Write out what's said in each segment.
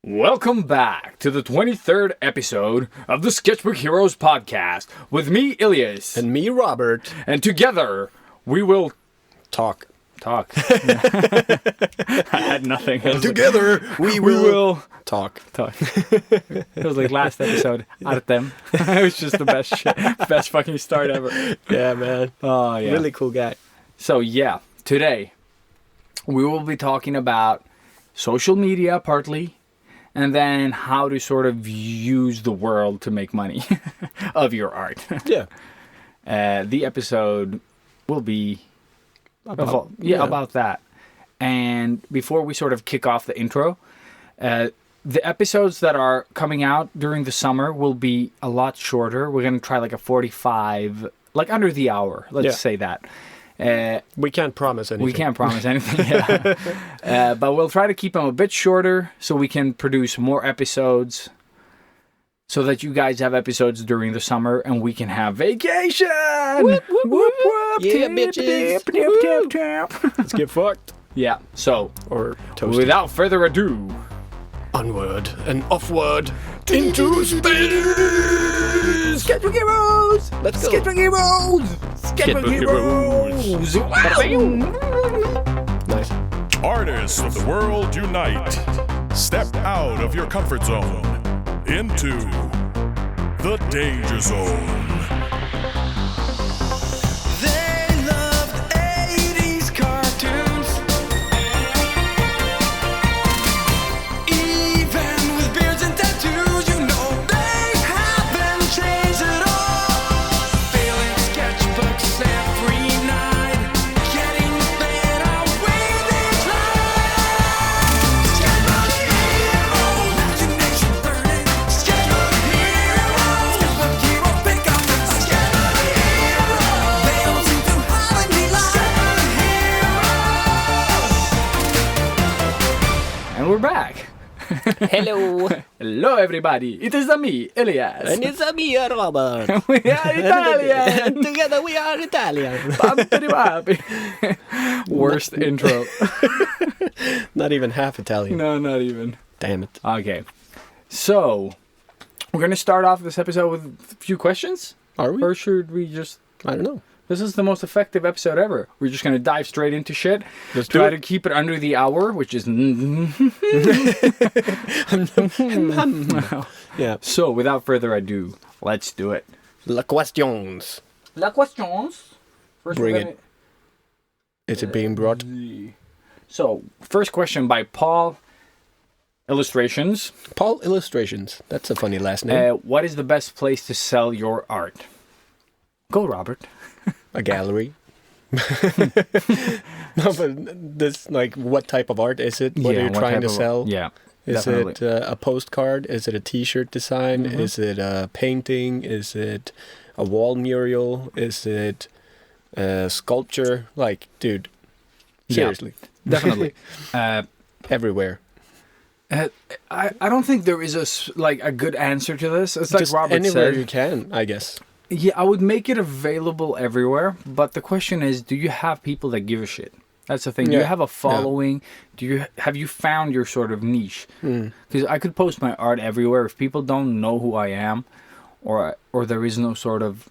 Welcome back to the 23rd episode of the Sketchbook Heroes Podcast with me, Ilias. And me, Robert. And together, we will Talk. I had nothing. Together, we will talk. It was like last episode. Artem. It was just the best shit. Best fucking start ever. Yeah, man. Oh, yeah. Really cool guy. So, yeah, today, we will be talking about social media partly, and then how to sort of use the world to make money of your art. Yeah. The episode will be about that. And before we sort of kick off the intro, the episodes that are coming out during the summer will be a lot shorter. We're going to try like a 45, like under the hour. Let's say that. We can't promise anything. We can't promise anything, yeah. But we'll try to keep them a bit shorter so we can produce more episodes so that you guys have episodes during the summer and we can have vacation! Whoop, whoop, whoop. Yeah, tip, bitches! tip, tip. Let's get fucked. Yeah, so, Or toasted. without further ado, Onward and offward into space! Sketchbook Heroes! Let's go. Sketchbook Heroes! Sketchbook Heroes! Nice. Artists of the world unite. Step out of your comfort zone into the danger zone. They loved 80s cartoons. Even with beards and tattoos, you know they haven't changed at all. Filling sketchbooks every night, getting better with each line. Sketchbook Heroes, imagination burning. Sketchbook Heroes, Sketchbook Heroes, pick up the Sketchbook Heroes. They don't seem to have any life. And we're back. Hello. Hello, everybody. It is me, Elias. And it's me, Robert. We are Italian. Together we are Italian. Bampity-bappy. Worst intro. Not even half Italian. No, not even. Damn it. Okay. So, we're going to start off this episode with a few questions. Are we? Or should we just... I don't know. This is the most effective episode ever. We're just going to dive straight into shit. Let's Try do to keep it under the hour, which is... Yeah. So, without further ado, let's do it. La questions. La questions. First Bring we're it. gonna- Is it being brought? So, first question by Paul Illustrations. Paul Illustrations. That's a funny last name. What is the best place to sell your art? Go, Robert. A gallery. No, but this, like, what type of art is it? What are you what trying type to of- sell? Yeah, Is definitely. it a postcard? Is it a T-shirt design? Is it a painting? Is it a wall mural? Is it a sculpture? Like, dude, Yeah. seriously, Definitely. everywhere. I don't think there is a good answer to this. It's like Just Robert anywhere said. you can, I guess. Yeah, I would make it available everywhere. But the question is, do you have people that give a shit? That's the thing. Do you Yeah. have a following? Have you found your sort of niche? Because I could post my art everywhere. If people don't know who I am, or there is no sort of,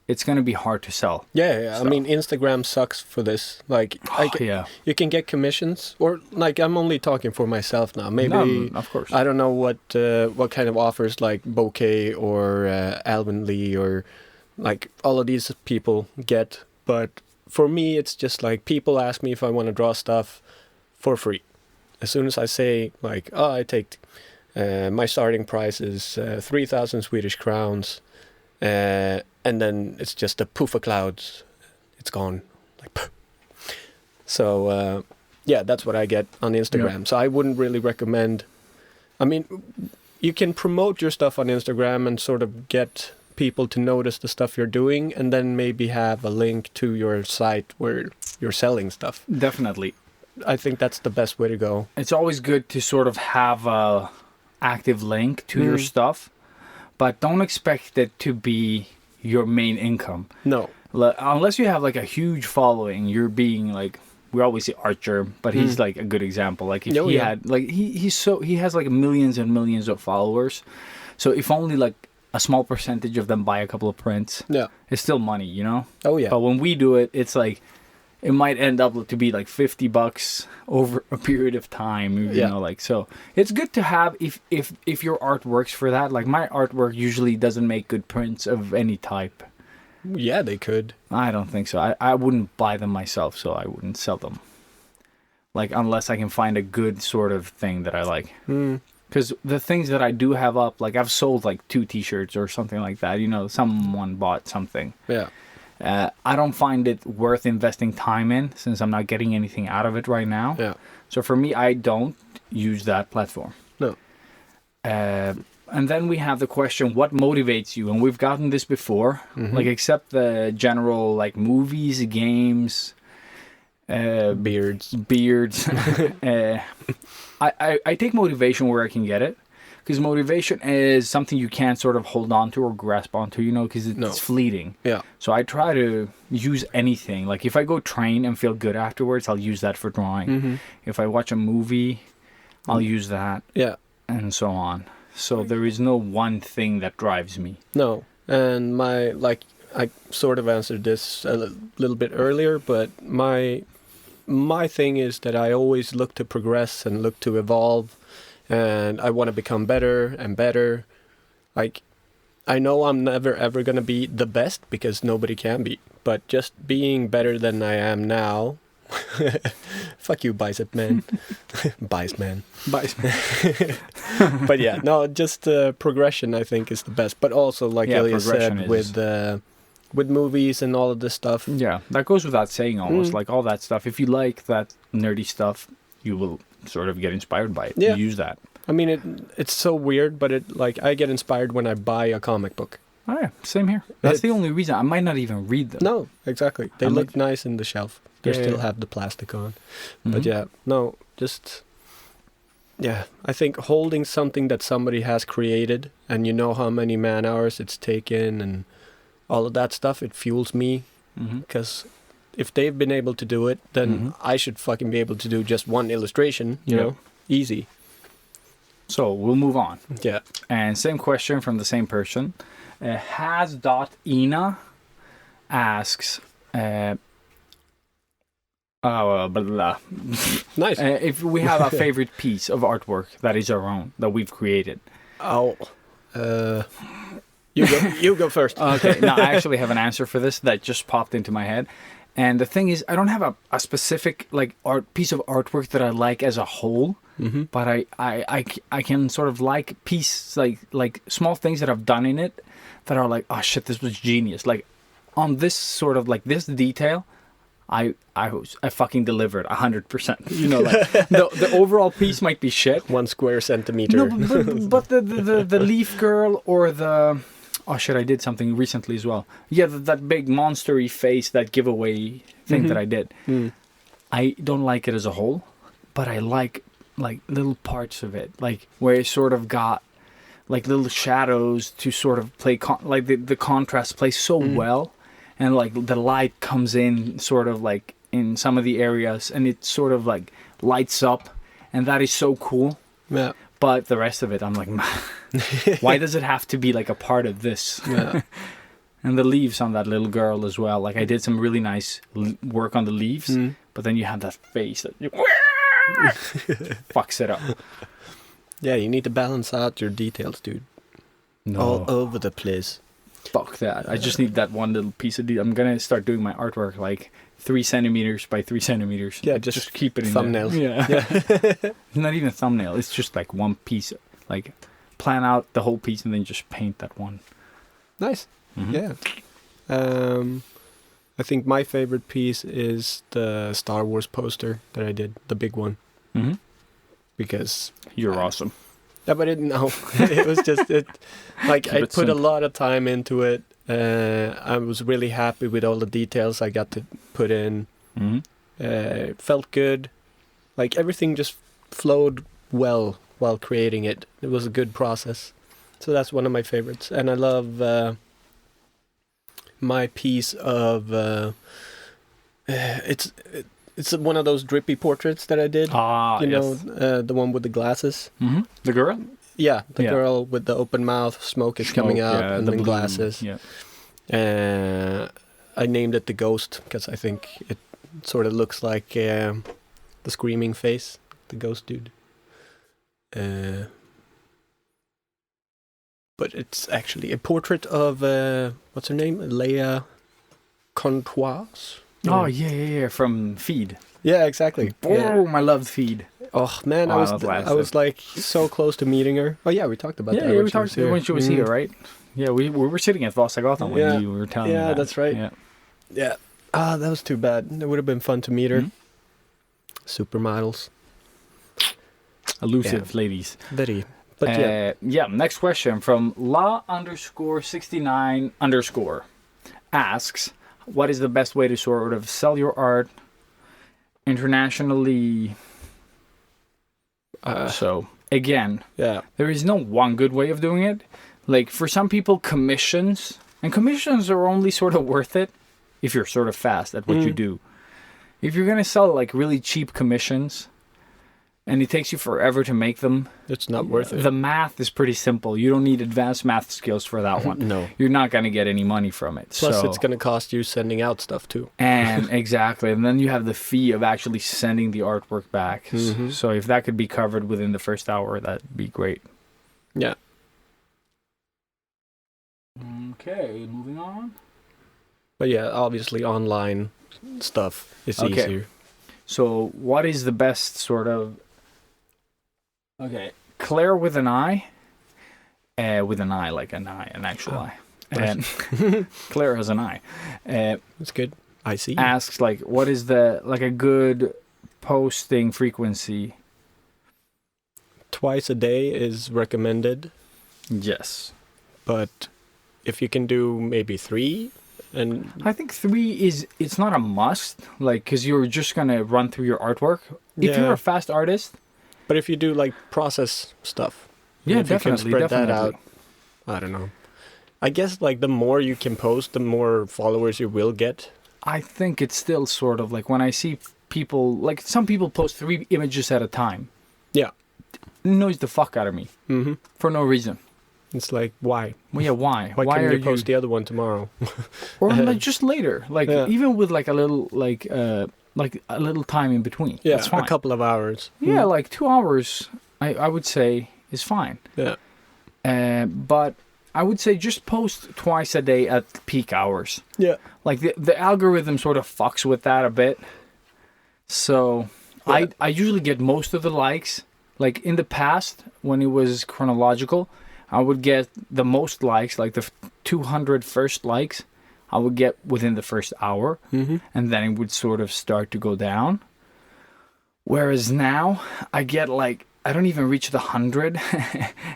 it's gonna be hard to sell. Yeah. I So- mean, Instagram sucks for this. Like, Yeah. you can get commissions, or like, I'm only talking for myself now. Maybe, No, of course. I don't know what kind of offers like Bouquet or Alvin Lee or like all of these people get, but for me, it's just like people ask me if I want to draw stuff for free. As soon as I say like, oh, I take my starting price is 3,000 Swedish crowns. And then it's just a poof of clouds. It's gone. Like, poof. So, yeah, that's what I get on Instagram. Yeah. So I wouldn't really recommend... I mean, you can promote your stuff on Instagram and sort of get people to notice the stuff you're doing, and then maybe have a link to your site where you're selling stuff. Definitely. I think that's the best way to go. It's always good to sort of have a active link to your stuff, but don't expect it to be your main income. No. Unless you have like a huge following, you're being like we always say Archer, but he's like a good example. Like if he had like he has like millions and millions of followers. So if only like a small percentage of them buy a couple of prints, it's still money, you know? Oh yeah. But when we do it, it's like it might end up to be like $50 over a period of time, you know, like, so it's good to have if your art works for that. Like my artwork usually doesn't make good prints of any type. Yeah, they could. I don't think so. I wouldn't buy them myself, so I wouldn't sell them. Like, unless I can find a good sort of thing that I like. Because the things that I do have up, like, I've sold, like, 2 t-shirts or something like that. You know, someone bought something. Yeah. I don't find it worth investing time in, since I'm not getting anything out of it right now. Yeah. So, for me, I don't use that platform. No. And then we have the question, what motivates you? And we've gotten this before, like, except the general, like, movies, games, beards. I take motivation where I can get it, because motivation is something you can't sort of hold on to or grasp onto, you know, because it's fleeting. Yeah. So I try to use anything. Like, if I go train and feel good afterwards, I'll use that for drawing. If I watch a movie, I'll use that. Yeah. And so on. So there is no one thing that drives me. No. And I sort of answered this a little bit earlier, but my thing is that I always look to progress and look to evolve, and I want to become better and better. Like, I know I'm never ever going to be the best, because nobody can be, but just being better than I am now. Fuck you, bicep man. Bice man. But yeah, no, just progression I think is the best. But also, like Elias said, with movies and all of this stuff. Yeah, that goes without saying almost. Like all that stuff. If you like that nerdy stuff, you will sort of get inspired by it. Yeah. You use that. I mean, it's so weird, but I get inspired when I buy a comic book. Oh yeah, same here. That's the only reason. I might not even read them. No, exactly. They look nice in the shelf. They still have the plastic on. But yeah, no, just... Yeah, I think holding something that somebody has created, and you know how many man hours it's taken and all of that stuff, it fuels me. Because if they've been able to do it, then I should fucking be able to do just one illustration, you know? Easy. So, we'll move on. Yeah. And same question from the same person. Has.ina asks... blah, blah. Nice. If we have a favorite piece of artwork that is our own, that we've created. You go first. Okay, now I actually have an answer for this that just popped into my head. And the thing is, I don't have a specific like piece of artwork that I like as a whole, but I can sort of like pieces, like small things that I've done in it that are like, oh shit, this was genius. Like on this sort of like this detail, I fucking delivered 100%. You know, like the overall piece might be shit. 1 square centimeter. No, but the leaf girl or the... Oh shit, I did something recently as well. Yeah, that big monster-y face, that giveaway thing that I did. I don't like it as a whole, but I like little parts of it. Like where it sort of got like little shadows to sort of play... like the contrast plays so well. And like the light comes in sort of like in some of the areas, and it sort of like lights up, and that is so cool. Yeah. But the rest of it, I'm like, why does it have to be like a part of this? Yeah. And the leaves on that little girl as well. Like I did some really nice work on the leaves, but then you have that face that fucks it up. Yeah, you need to balance out your details, dude. No. All over the place. Fuck that. I just need that one little piece of detail. I'm going to start doing my artwork like 3 centimeters by 3 centimeters. Yeah, just keep it in thumbnail. There. Yeah. It's not even a thumbnail. It's just like one piece. Like plan out the whole piece and then just paint that one. Nice. Yeah. I think my favorite piece is the Star Wars poster that I did, the big one. Because... You're awesome. Yeah, but it was just like I put a lot of time into it. I was really happy with all the details I got to put in. It felt good. Like everything just flowed well while creating it. It was a good process. So that's one of my favorites. And I love my piece of It's one of those drippy portraits that I did. Ah, you yes. know, the one with the glasses. Mm-hmm. The girl? Yeah, the Yeah. girl with the open mouth, smoke is coming out, and the then blue, glasses. Yeah. I named it the Ghost because I think it sort of looks like the screaming face, the ghost dude. But it's actually a portrait of what's her name, Leia Contois. Oh, yeah, from Feed. Yeah, exactly. Boom, I love Feed. Oh man, Oh, I was like so close to meeting her. Oh yeah, we talked about that. Yeah, when we she talked was here. when she was here, right? Yeah, we were sitting at Vasagatan when Yeah. you were telling me Yeah, that. that's right. Yeah. Yeah. Ah, that was too bad. It would have been fun to meet her. Mhm. Supermodels. Elusive ladies. Very. But yeah. Next question from La_69_ asks, what is the best way to sort of sell your art internationally? So, again, Yeah. there is no one good way of doing it. Like, for some people, commissions are only sort of worth it if you're sort of fast at what you do. If you're going to sell, like, really cheap commissions, and it takes you forever to make them, It's not worth it. the math is pretty simple. You don't need advanced math skills for that one. No. You're not going to get any money from it. Plus, so, it's going to cost you sending out stuff too. And exactly. And then you have the fee of actually sending the artwork back. Mhm. So if that could be covered within the first hour, that'd be great. Yeah. Okay, moving on. But yeah, obviously online stuff is Okay. easier. So what is the best sort of... Okay, Claire with an eye. With an eye, like an actual eye. And Claire has an eye. That's good. I see. Asks, like, what is the, like, a good posting frequency? Twice a day is recommended, Yes. but if you can do maybe 3, and I think 3 it's not a must, like, because you're just going to run through your artwork. If you're Yeah. a fast artist, but if you do like process stuff, yeah, if you can definitely, spread definitely. that out, I don't know. I guess like the more you can post, the more followers you will get. I think it's still sort of like when I see people, like some people post 3 images at a time. Yeah. It annoys the fuck out of me Mm-hmm. for no reason. It's like, why? Well, yeah, why? Why can't are you post the other one tomorrow? Or like just later, like Yeah. even with like a little like a little time in between. Yeah, That's fine. a couple of hours. Yeah, like 2 hours, I would say is fine. Yeah. But I would say just post twice a day at peak hours. Yeah. Like the algorithm sort of fucks with that a bit. So Yeah. I usually get most of the likes. Like in the past, when it was chronological, I would get the most likes, like the 200 first likes, I would get within the first hour. Mm-hmm. And then it would sort of start to go down. Whereas now, I get like, I don't even reach the 100,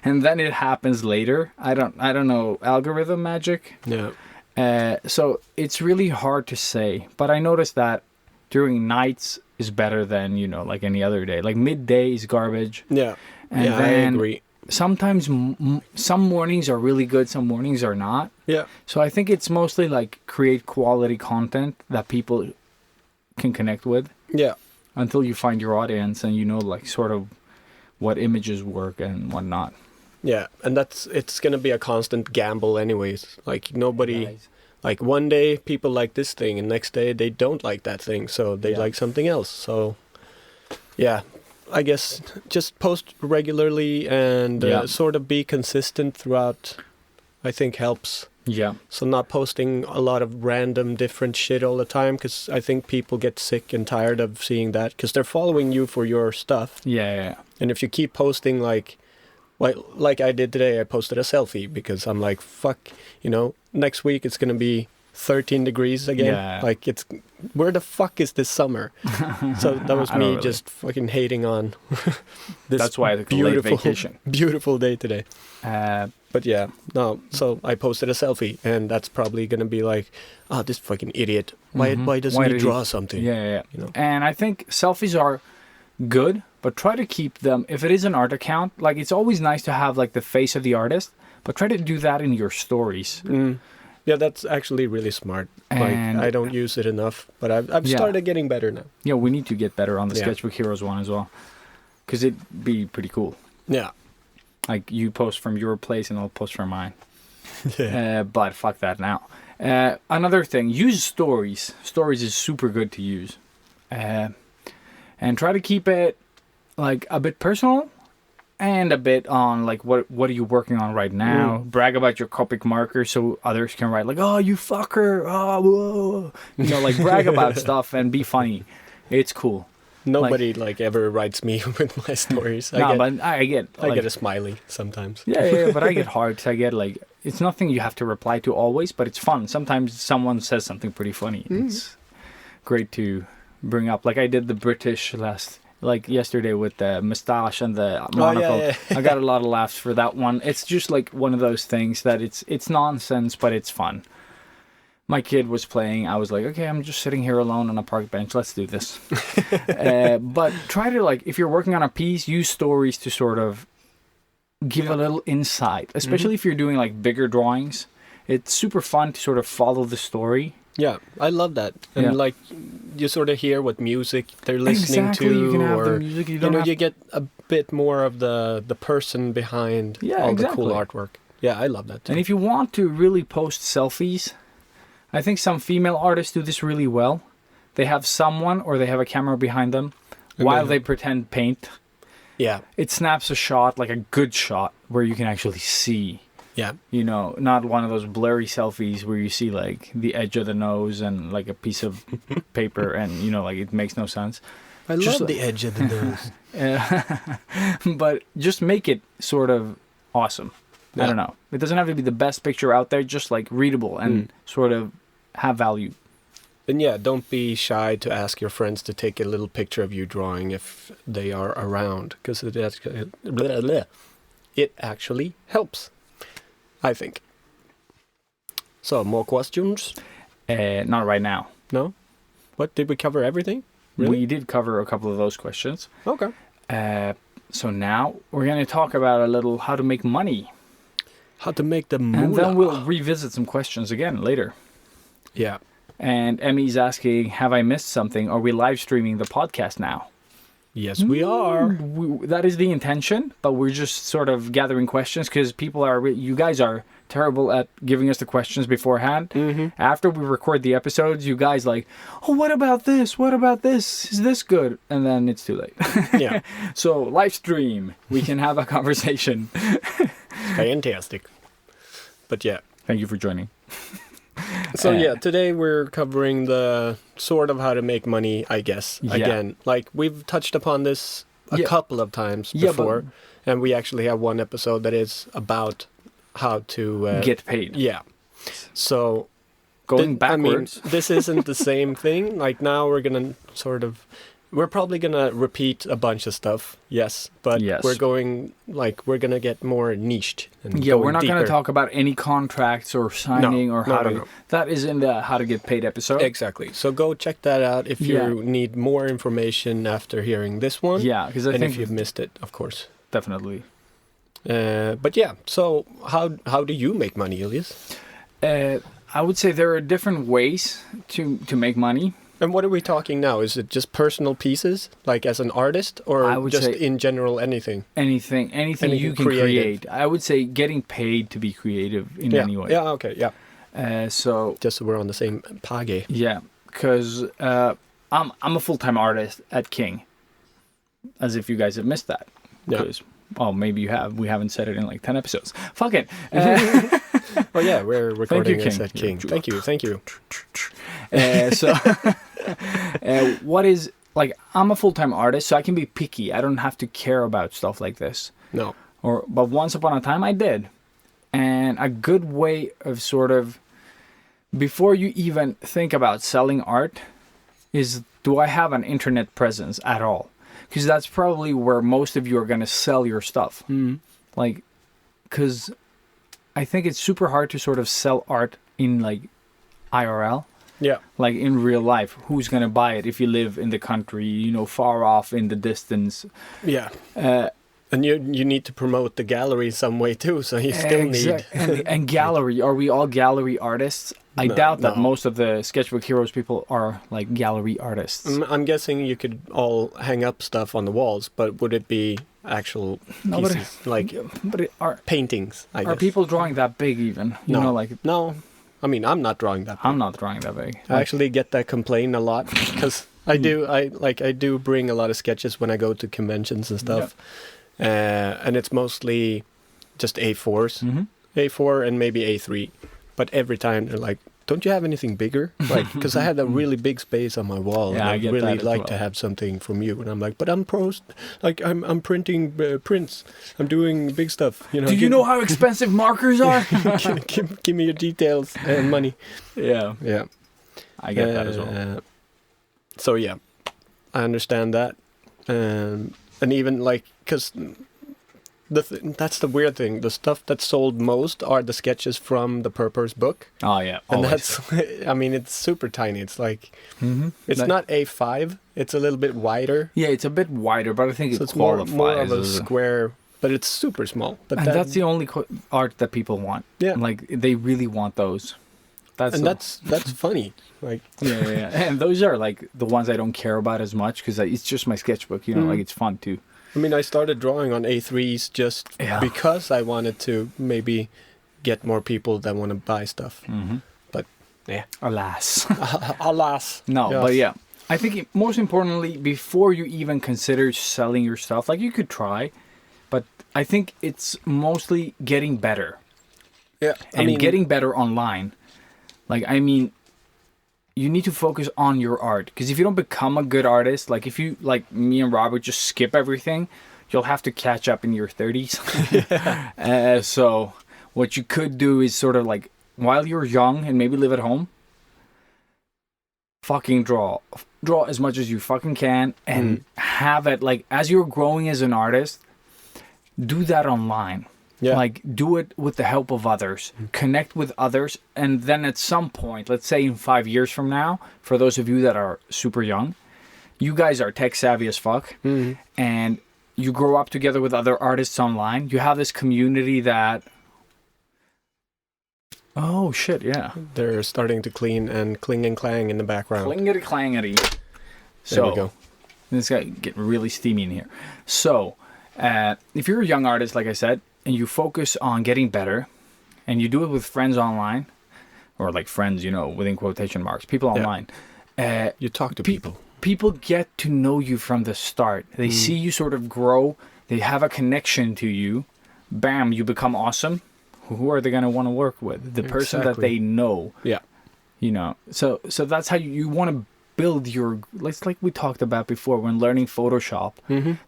and then it happens later. I don't know, algorithm magic. Yeah. So it's really hard to say, but I noticed that during nights is better than, you know, like any other day. Like midday is garbage. Yeah. And yeah, I then agree. sometimes some mornings are really good, some mornings are not. Yeah. So I think it's mostly like create quality content that people can connect with Yeah. until you find your audience and you know like sort of what images work and what not. Yeah. And it's going to be a constant gamble anyways. Like nobody, like one day people like this thing and next day they don't like that thing. So they Yeah. like something else. So yeah, I guess just post regularly and Yeah. sort of be consistent throughout, I think helps. Yeah. So not posting a lot of random different shit all the time, because I think people get sick and tired of seeing that, because they're following you for your stuff. Yeah. And if you keep posting like I did today, I posted a selfie because I'm like, fuck, you know, next week it's gonna be 13 degrees again. Yeah. Like it's, where the fuck is this summer? So that was I don't me really. just fucking hating on this That's why I took a late vacation. beautiful day today. Uh, But yeah, no. So I posted a selfie, and that's probably gonna be like, oh, this fucking idiot. Why doesn't he did draw something? Yeah. You know? And I think selfies are good, but try to keep them. If it is an art account, like it's always nice to have like the face of the artist, but try to do that in your stories. Mm. Yeah, that's actually really smart. And like, I don't use it enough, but I've started getting better now. Yeah, we need to get better on the Yeah. Sketchbook Heroes one as well, because it'd be pretty cool. Yeah. Like you post from your place and I'll post from mine. Yeah. But fuck that now. Another thing, use stories. Stories is super good to use. And try to keep it like a bit personal and a bit on like what are you working on right now. Brag about your Copic marker so others can write like, oh, you fucker. Oh, whoa. You know, like brag about stuff and be funny. It's cool. Nobody like ever writes me with my stories. I get a smiley sometimes. Yeah, but I get hearts. I get like, it's nothing you have to reply to always, but it's fun. Sometimes someone says something pretty funny. It's great to bring up. Like I did the British yesterday with the moustache and the monocle. Yeah. I got a lot of laughs for that one. It's just like one of those things that it's nonsense, but it's fun. My kid was playing. I was like, okay, I'm just sitting here alone on a park bench. Let's do this. But try to like, if you're working on a piece, use stories to sort of give a little insight, especially if you're doing like bigger drawings. It's super fun to sort of follow the story. Yeah, I love that. And like, you sort of hear what music they're listening to. You can have or, the music. you get a bit more of the person behind all the cool artwork. Yeah, I love that too. And if you want to really post selfies, I think some female artists do this really well. They have someone or they have a camera behind them while they pretend paint. Yeah. It snaps a shot, like a good shot, where you can actually see. Yeah. You know, not one of those blurry selfies where you see like the edge of the nose and like a piece of paper and, you know, like it makes no sense. I love the edge of the nose. But just make it sort of awesome. I don't know. It doesn't have to be the best picture out there, just like readable and sort of have value. And yeah, don't be shy to ask your friends to take a little picture of you drawing if they are around, because it actually helps, I think. So, more questions? Not right now. No? What, did we cover everything? Really? We did cover a couple of those questions. Okay. So now we're going to talk about a little how to make money. How to make the moolah. And then we'll revisit some questions again later. Yeah. And Emmy's asking, have I missed something? Are we live streaming the podcast now? Yes, we are. That is the intention, but we're just sort of gathering questions because you guys are terrible at giving us the questions beforehand. After we record the episodes, you guys like, oh, what about this? What about this? Is this good? And then it's too late. Yeah. So live stream, we can have a conversation. Fantastic. But yeah. Thank you for joining. So yeah, today we're covering the sort of how to make money, I guess. Yeah. Again, like we've touched upon this a couple of times before, and we actually have one episode that is about how to get paid. Yeah. So going backwards. I mean, this isn't the same thing. Like now we're gonna we're probably gonna repeat a bunch of stuff, yes, but we're gonna get more niched. And we're not deeper. gonna talk about any contracts or signing or how to. That is in the how to get paid episode. Exactly. So go check that out if you need more information after hearing this one. Yeah, because I think if you've missed it, of course. Definitely. But yeah, so how do you make money, Elias? I would say there are different ways to make money. And what are we talking now? Is it just personal pieces, like as an artist, or just in general anything? Anything you can create. I would say getting paid to be creative in any way. Yeah, okay, yeah. So just so we're on the same page. Yeah, because I'm a full-time artist at King. As if you guys have missed that. Because, maybe you have. We haven't said it in like 10 episodes. Fuck it. Oh yeah, we're recording this at King. Thank you. What is like? I'm a full-time artist, so I can be picky. I don't have to care about stuff like this. No. But once upon a time, I did. And a good way of sort of before you even think about selling art is, do I have an internet presence at all? Because that's probably where most of you are going to sell your stuff. Like, because I think it's super hard to sort of sell art in like IRL. Yeah. Like in real life, who's going to buy it if you live in the country, far off in the distance? Yeah. And you need to promote the gallery some way too, so you still need... and gallery, are we all gallery artists? I doubt that no. most of the Sketchbook Heroes people are like gallery artists. I'm guessing you could all hang up stuff on the walls, but would it be actual pieces, paintings, I guess? Are people drawing that big even? You No. know, like... No. I mean, I'm not drawing that big. I'm not drawing that big. I actually get that complaint a lot, because I do bring a lot of sketches when I go to conventions and stuff. And it's mostly just A4s, A4 and maybe A3. But every time they're like, "Don't you have anything bigger?" Like, because I had a really big space on my wall, and I I'd get really that as like to have something from you. And I'm like, "But I'm I'm printing prints. I'm doing big stuff. You know." Do you know how expensive markers are? give me your details and money. Yeah, Yeah, I get that as well. So yeah, I understand that, and even like, because that's the weird thing. The stuff that's sold most are the sketches from the Purpose book. Oh yeah, and always. that's, I mean, it's super tiny. It's like, it's Like- not A5. It's a little bit wider. Yeah, it's a bit wider, but I think So it it's more qualifies of a as square, but it's super small. But and that's the only art that people want. Yeah. Like they really want those. that's funny. Like, yeah. And those are like the ones I don't care about as much because it's just my sketchbook. You know, like it's fun too. I mean, I started drawing on A3s just because I wanted to maybe get more people that want to buy stuff. But yeah, Alas. alas. No, Yes. but yeah. I think most importantly, before you even consider selling your stuff, like you could try, but I think it's mostly getting better. Yeah, And getting better online. Like, I mean, you need to focus on your art. Because if you don't become a good artist, like if you, like me and Robert, just skip everything, you'll have to catch up in your 30s. So what you could do is sort of like, while you're young and maybe live at home, fucking draw as much as you fucking can and have it like as you're growing as an artist, do that online. Like do it with the help of others, connect with others, and then at some point, let's say in 5 years from now, for those of you that are super young, you guys are tech savvy as fuck, and you grow up together with other artists online. You have this community that oh shit, yeah. They're starting to clean and cling and clang in the background. Clingity clangity. So There we go. this guy getting really steamy in here. So if you're a young artist, like I said, and you focus on getting better, and you do it with friends online, or like friends, you know, within quotation marks, people online. You talk to people. People get to know you from the start. They see you sort of grow. They have a connection to you. Bam, you become awesome. Who are they going to want to work with? The person that they know. Yeah. You know, so that's how you want to build your, like we talked about before when learning Photoshop.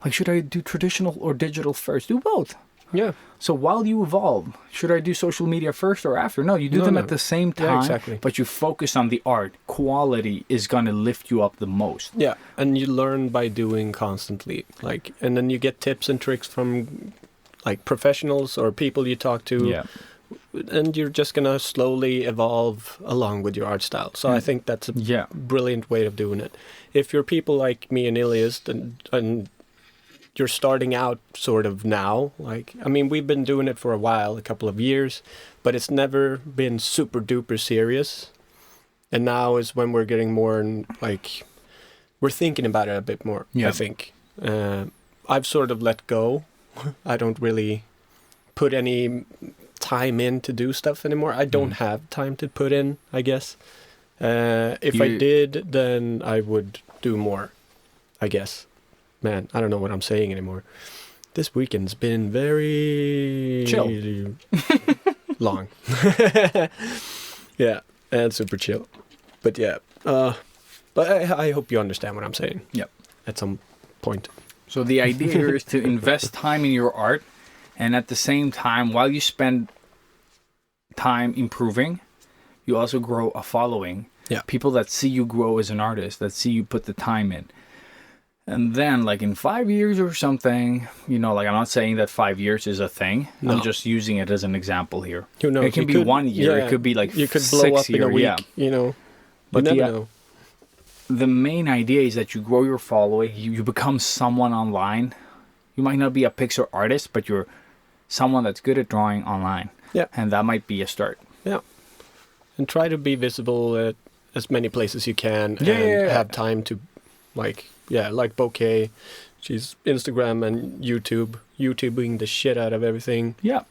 Like, should I do traditional or digital first? Do both. Yeah. So while you evolve, should I do social media first or after? No, you do them at the same time. Yeah, exactly. But you focus on the art. Quality is going to lift you up the most. Yeah, and you learn by doing constantly. Like, and then you get tips and tricks from like professionals or people you talk to. Yeah. And you're just gonna slowly evolve along with your art style. So I think that's a brilliant way of doing it. If you're people like me and Ilias, and you're starting out sort of now, like, I mean, we've been doing it for a while, a couple of years, but it's never been super duper serious. And now is when we're getting more like, we're thinking about it a bit more, I think. I've sort of let go. I don't really put any time in to do stuff anymore. I don't have time to put in, I guess. If I did, then I would do more, I guess. Man, I don't know what I'm saying anymore. This weekend's been very chill, long. Yeah, and super chill. But yeah, but I hope you understand what I'm saying. Yep. At some point. So the idea here is to invest time in your art, and at the same time, while you spend time improving, you also grow a following. Yeah. People that see you grow as an artist, that see you put the time in. And then, like, in 5 years or something, you know, like, I'm not saying that 5 years is a thing. No. I'm just using it as an example here. Who knows? It can be 1 year. It could be, like, you could 6 blow up years, in a week, you know. But you never know. The main idea is that you grow your following. You become someone online. You might not be a pixel artist, but you're someone that's good at drawing online. Yeah. And that might be a start. Yeah. And try to be visible at as many places you can and have time to, like Bokeh. She's Instagram and YouTubing the shit out of everything. Yeah.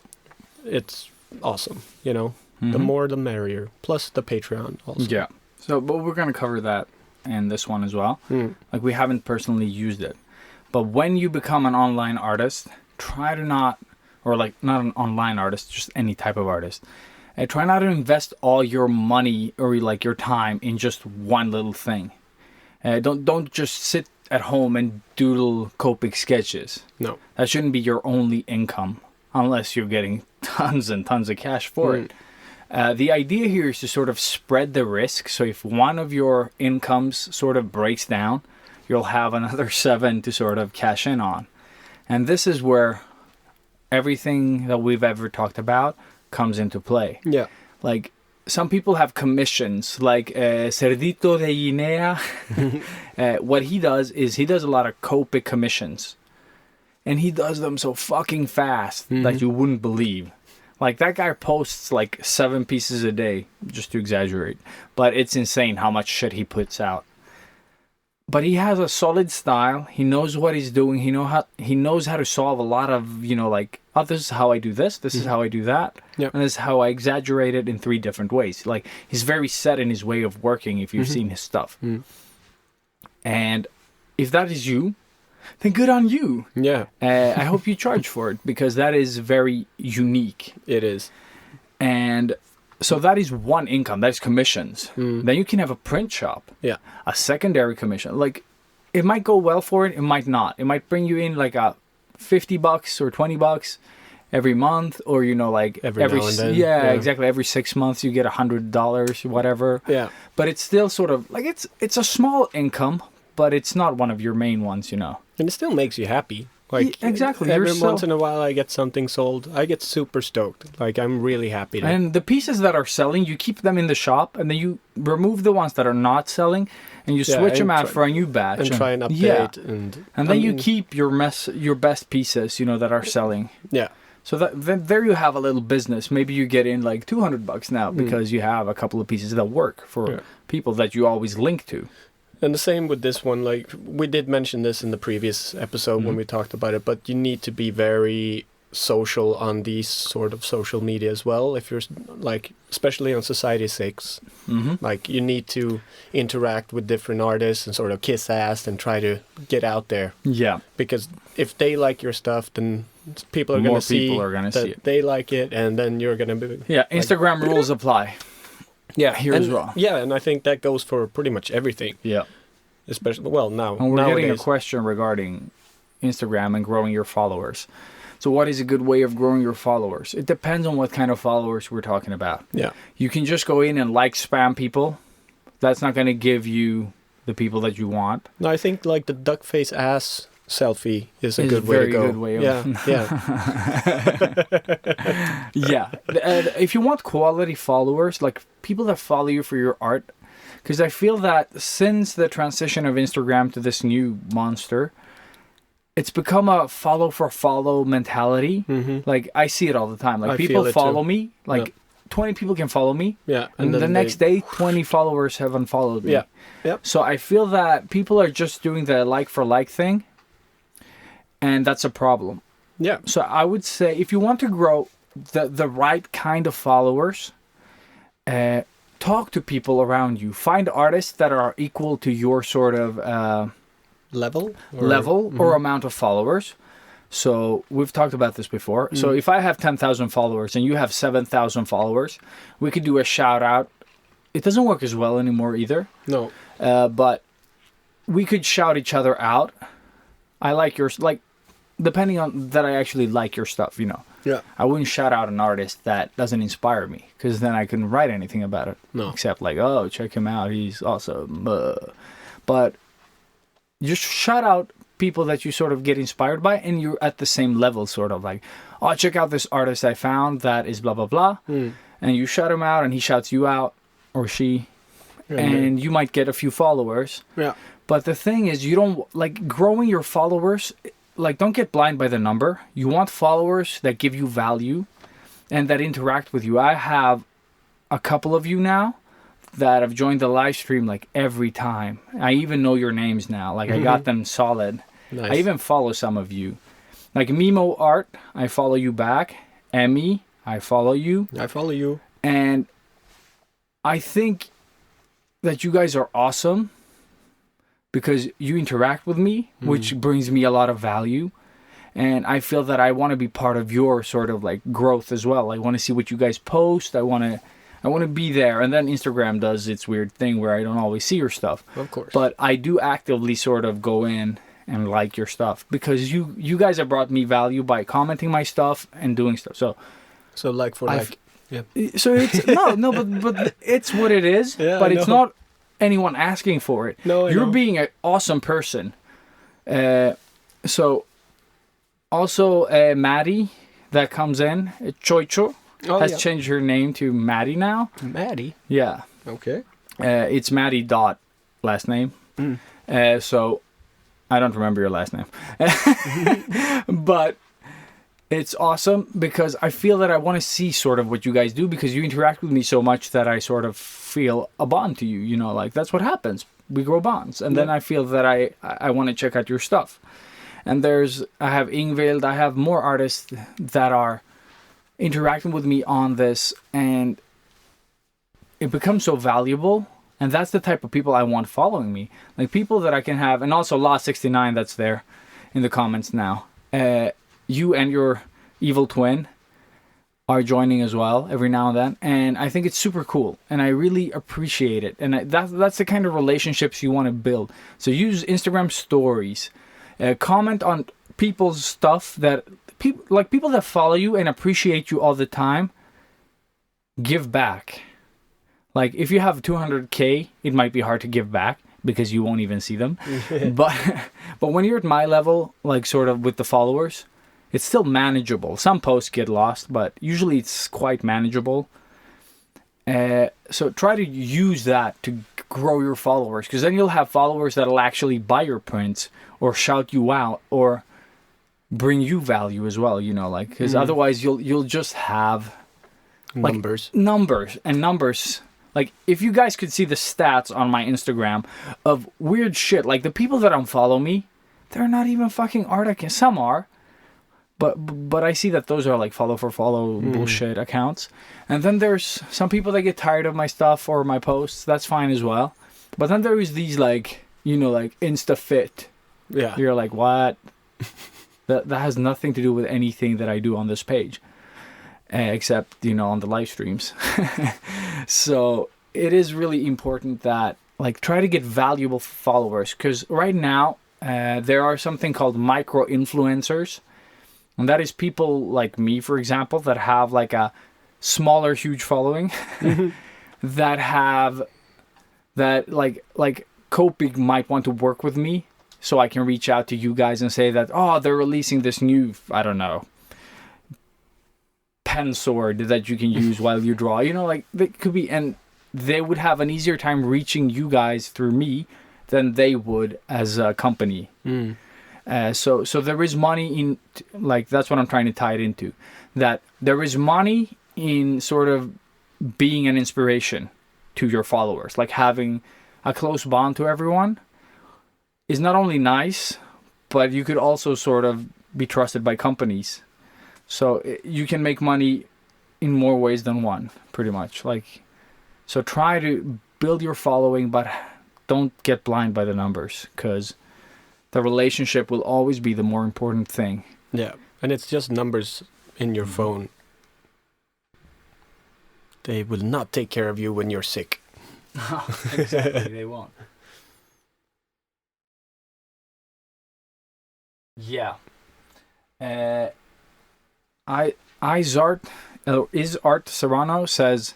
It's awesome, you know. The more the merrier. Plus the Patreon also. Yeah. So, but we're going to cover that in this one as well. Like, we haven't personally used it. But when you become an online artist, try to not, or like not an online artist, just any type of artist. Try not to invest all your money or like your time in just one little thing. Don't just sit at home and doodle Copic sketches. No. That shouldn't be your only income unless you're getting tons and tons of cash for it. The idea here is to sort of spread the risk. So if one of your incomes sort of breaks down, you'll have another 7 to sort of cash in on. And this is where everything that we've ever talked about comes into play. Yeah. Like, some people have commissions, like Cerdito de Guinea. What he does is he does a lot of Copic commissions. And he does them so fucking fast that you wouldn't believe. Like, that guy posts like 7 pieces a day, just to exaggerate. But it's insane how much shit he puts out. But he has a solid style. He knows what he's doing. He knows how to solve a lot of, you know, like, oh, this is how I do this. This is how I do that. Yep. And this is how I exaggerate it in 3 different ways. Like, he's very set in his way of working if you've seen his stuff. And if that is you, then good on you. Yeah. I hope you charge for it, because that is very unique. It is. And so that is one income. That is commissions. Then you can have a print shop. Yeah. A secondary commission. Like, it might go well for it. It might not. It might bring you in like a $50 or $20 every month, or, you know, like every now and then. Yeah, exactly. Every 6 months you get $100, whatever. Yeah. But it's still sort of like, it's a small income, but it's not one of your main ones, you know. And it still makes you happy. Like, exactly. Every once in a while I get something sold, I get super stoked. Like, I'm really happy. And the pieces that are selling, you keep them in the shop, and then you remove the ones that are not selling, and you switch them out for a new batch. And try and update. And then you keep your best pieces, you know, that are selling. Yeah. So then there you have a little business. Maybe you get in like $200 now because you have a couple of pieces that work for people that you always link to. And the same with this one. Like, we did mention this in the previous episode when we talked about it, but you need to be very social on these sort of social media as well. If you're, like, especially on Society 6, like, you need to interact with different artists and sort of kiss ass and try to get out there. Yeah. Because if they like your stuff, then people are going to see that they like it, and then you're going to be... Yeah, Instagram rules apply. Yeah, here as well. Yeah, and I think that goes for pretty much everything. Yeah. Especially, well, now. And we're getting a question regarding Instagram and growing your followers. So what is a good way of growing your followers? It depends on what kind of followers we're talking about. Yeah. You can just go in and like spam people. That's not going to give you the people that you want. No, I think like the duck face ass selfie is a good way to go. Good way of yeah. If you want quality followers, like people that follow you for your art, because I feel that since the transition of Instagram to this new monster, it's become a follow for follow mentality. Like, I see it all the time. Like, people follow me, like 20 people can follow me, and the next day 20 followers have unfollowed me. So I feel that people are just doing the like for like thing, and that's a problem. Yeah. So I would say, if you want to grow the right kind of followers, talk to people around you. Find artists that are equal to your sort of level or amount of followers. So we've talked about this before. So if I have 10,000 followers and you have 7,000 followers, we could do a shout out. It doesn't work as well anymore either. No. But we could shout each other out. I like yours, like, depending on that, I actually like your stuff, you know. Yeah. I wouldn't shout out an artist that doesn't inspire me, because then I couldn't write anything about it. No. Except like, oh, check him out, he's awesome. But just shout out people that you sort of get inspired by, and you're at the same level, sort of like, oh, check out this artist I found that is blah, blah, blah. And you shout him out, and he shouts you out, or she, and you might get a few followers. Yeah. But the thing is, you don't, like, growing your followers, don't get blind by the number. You want followers that give you value and that interact with you. I have a couple of you now that have joined the live stream like every time. I even know your names now. Like I got them solid. Nice. I even follow some of you. Like Mimo Art, I follow you back. Emmy, I follow you. I follow you. And I think that you guys are awesome because you interact with me, which brings me a lot of value. And I feel that I want to be part of your sort of like growth as well. I want to see what you guys post. I want to be there. And then Instagram does its weird thing where I don't always see your stuff. Of course. But I do actively sort of go in and like your stuff because you guys have brought me value by commenting my stuff and doing stuff. So like for like, yeah. So it's but it's what it is. Yeah, but I it's know. not anyone asking for it. No, I you're know. being an awesome person. So also Maddie that comes in, Choicho has changed her name to Maddie now. Maddie. Yeah. Okay. It's Maddie dot last name. So I don't remember your last name. But it's awesome because I feel that I want to see sort of what you guys do because you interact with me so much that I sort of feel a bond to you, you know, like that's what happens. We grow bonds. And then I feel that I want to check out your stuff. And I have Ingvild, I have more artists that are interacting with me on this and it becomes so valuable. And that's the type of people I want following me. Like people that I can have, and also Law69 that's there in the comments now. You and your evil twin are joining as well every now and then. And I think it's super cool. And I really appreciate it. And that's the kind of relationships you want to build. So use Instagram stories. Comment on people's stuff that... people that follow you and appreciate you all the time. Give back. Like, if you have 200K, it might be hard to give back because you won't even see them. But when you're at my level, like sort of with the followers, it's still manageable. Some posts get lost, but usually it's quite manageable. So try to use that to grow your followers because then you'll have followers that'll actually buy your prints or shout you out or bring you value as well, you know, like, because otherwise you'll just have like, numbers. Like, if you guys could see the stats on my Instagram of weird shit, like the people that unfollow me, they're not even fucking art accounts. Some are, but I see that those are like follow for follow bullshit accounts. And then there's some people that get tired of my stuff or my posts. That's fine as well. But then there is these like, you know, like Insta Fit. Yeah. You're like, what? That has nothing to do with anything that I do on this page. Except, you know, on the live streams. So it is really important that like try to get valuable followers because right now there are something called micro influencers, and that is people like me, for example, that have like a smaller huge following that like Copig might want to work with me so I can reach out to you guys and say that, oh, they're releasing this new, I don't know, pen sword that you can use while you draw, you know, like they could be, and they would have an easier time reaching you guys through me than they would as a company. So there is money in, like, that's what I'm trying to tie it into, that there is money in sort of being an inspiration to your followers, like having a close bond to everyone is not only nice, but you could also sort of be trusted by companies. So you can make money in more ways than one, pretty much. Like, so try to build your following, but don't get blind by the numbers, because the relationship will always be the more important thing. Yeah, and it's just numbers in your phone. They will not take care of you when you're sick. Exactly, they won't. Yeah. Is Art Serrano says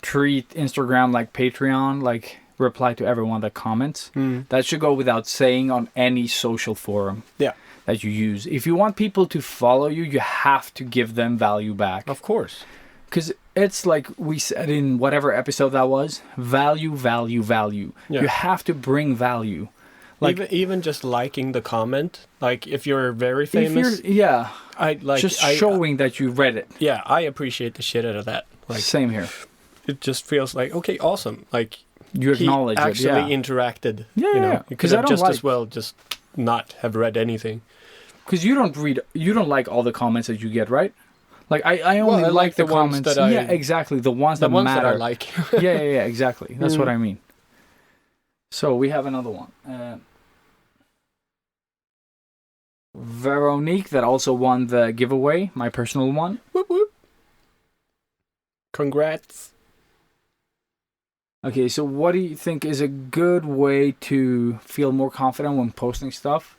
treat Instagram like Patreon, like reply to everyone that comments. That should go without saying on any social forum that you use. If you want people to follow you, you have to give them value back. Of course. Because it's like we said in whatever episode that was, value. Yeah. You have to bring value. Like even just liking the comment, like if you're very famous, I like just showing that you read it. Yeah, I appreciate the shit out of that. Like, same here. It just feels like, okay, awesome. Like You acknowledge he actually it. interacted. Yeah, you know, yeah. you could have just as well just not have read anything. Because you don't like all the comments that you get, right? Like I only like the comments that yeah, exactly. The ones that matter. That I like. yeah, exactly. That's what I mean. So we have another one. Veronique, that also won the giveaway, my personal one. Whoop, whoop. Congrats. Okay, so what do you think is a good way to feel more confident when posting stuff?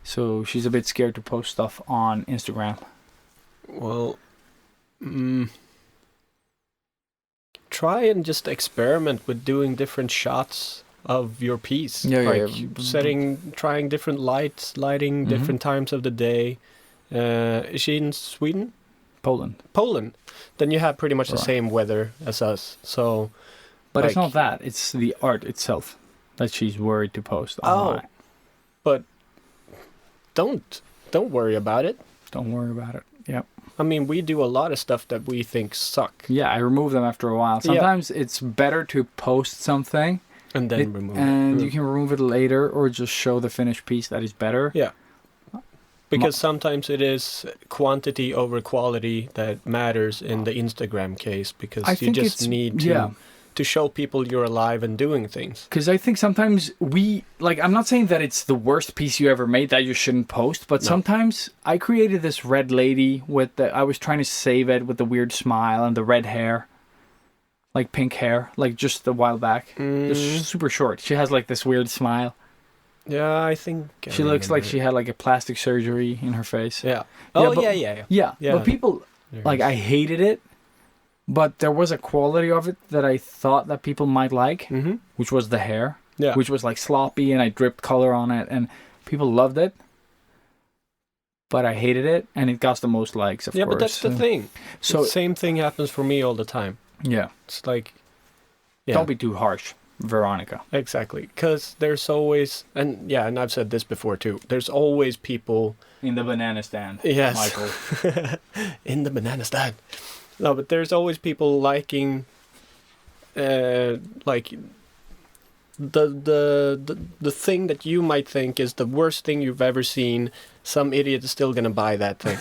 So she's a bit scared to post stuff on Instagram. Well, try and just experiment with doing different shots of your piece. Trying different lighting, different times of the day. Is she in Sweden? Poland. Then you have pretty much the same weather as us. So, but it's not that. It's the art itself that she's worried to post online. But don't worry about it. Don't worry about it. Yep. I mean, we do a lot of stuff that we think suck. Yeah, I remove them after a while. Sometimes it's better to post something and then remove it. And you can remove it later or just show the finished piece that is better. Yeah. Because sometimes it is quantity over quality that matters in the Instagram case, because you just need to show people you're alive and doing things. Because I think sometimes I'm not saying that it's the worst piece you ever made that you shouldn't post, but sometimes I created this red lady I was trying to save it with the weird smile and the red hair, like pink hair, like just a while back. It's super short. She has like this weird smile. Yeah, I think she looks like she had like a plastic surgery in her face. Yeah. Yeah. But people, like, I hated it, but there was a quality of it that I thought that people might like, which was the hair, which was like sloppy, and I dripped color on it, and people loved it. But I hated it, and it got the most likes, of course. Yeah, but that's the thing. So the same thing happens for me all the time. Yeah. It's like, don't be too harsh, Veronica. Exactly, because there's always, and I've said this before too, there's always people in the banana stand. Yes. Michael. In the banana stand. No, but there's always people liking like the thing that you might think is the worst thing you've ever seen. Some idiot is still gonna buy that thing.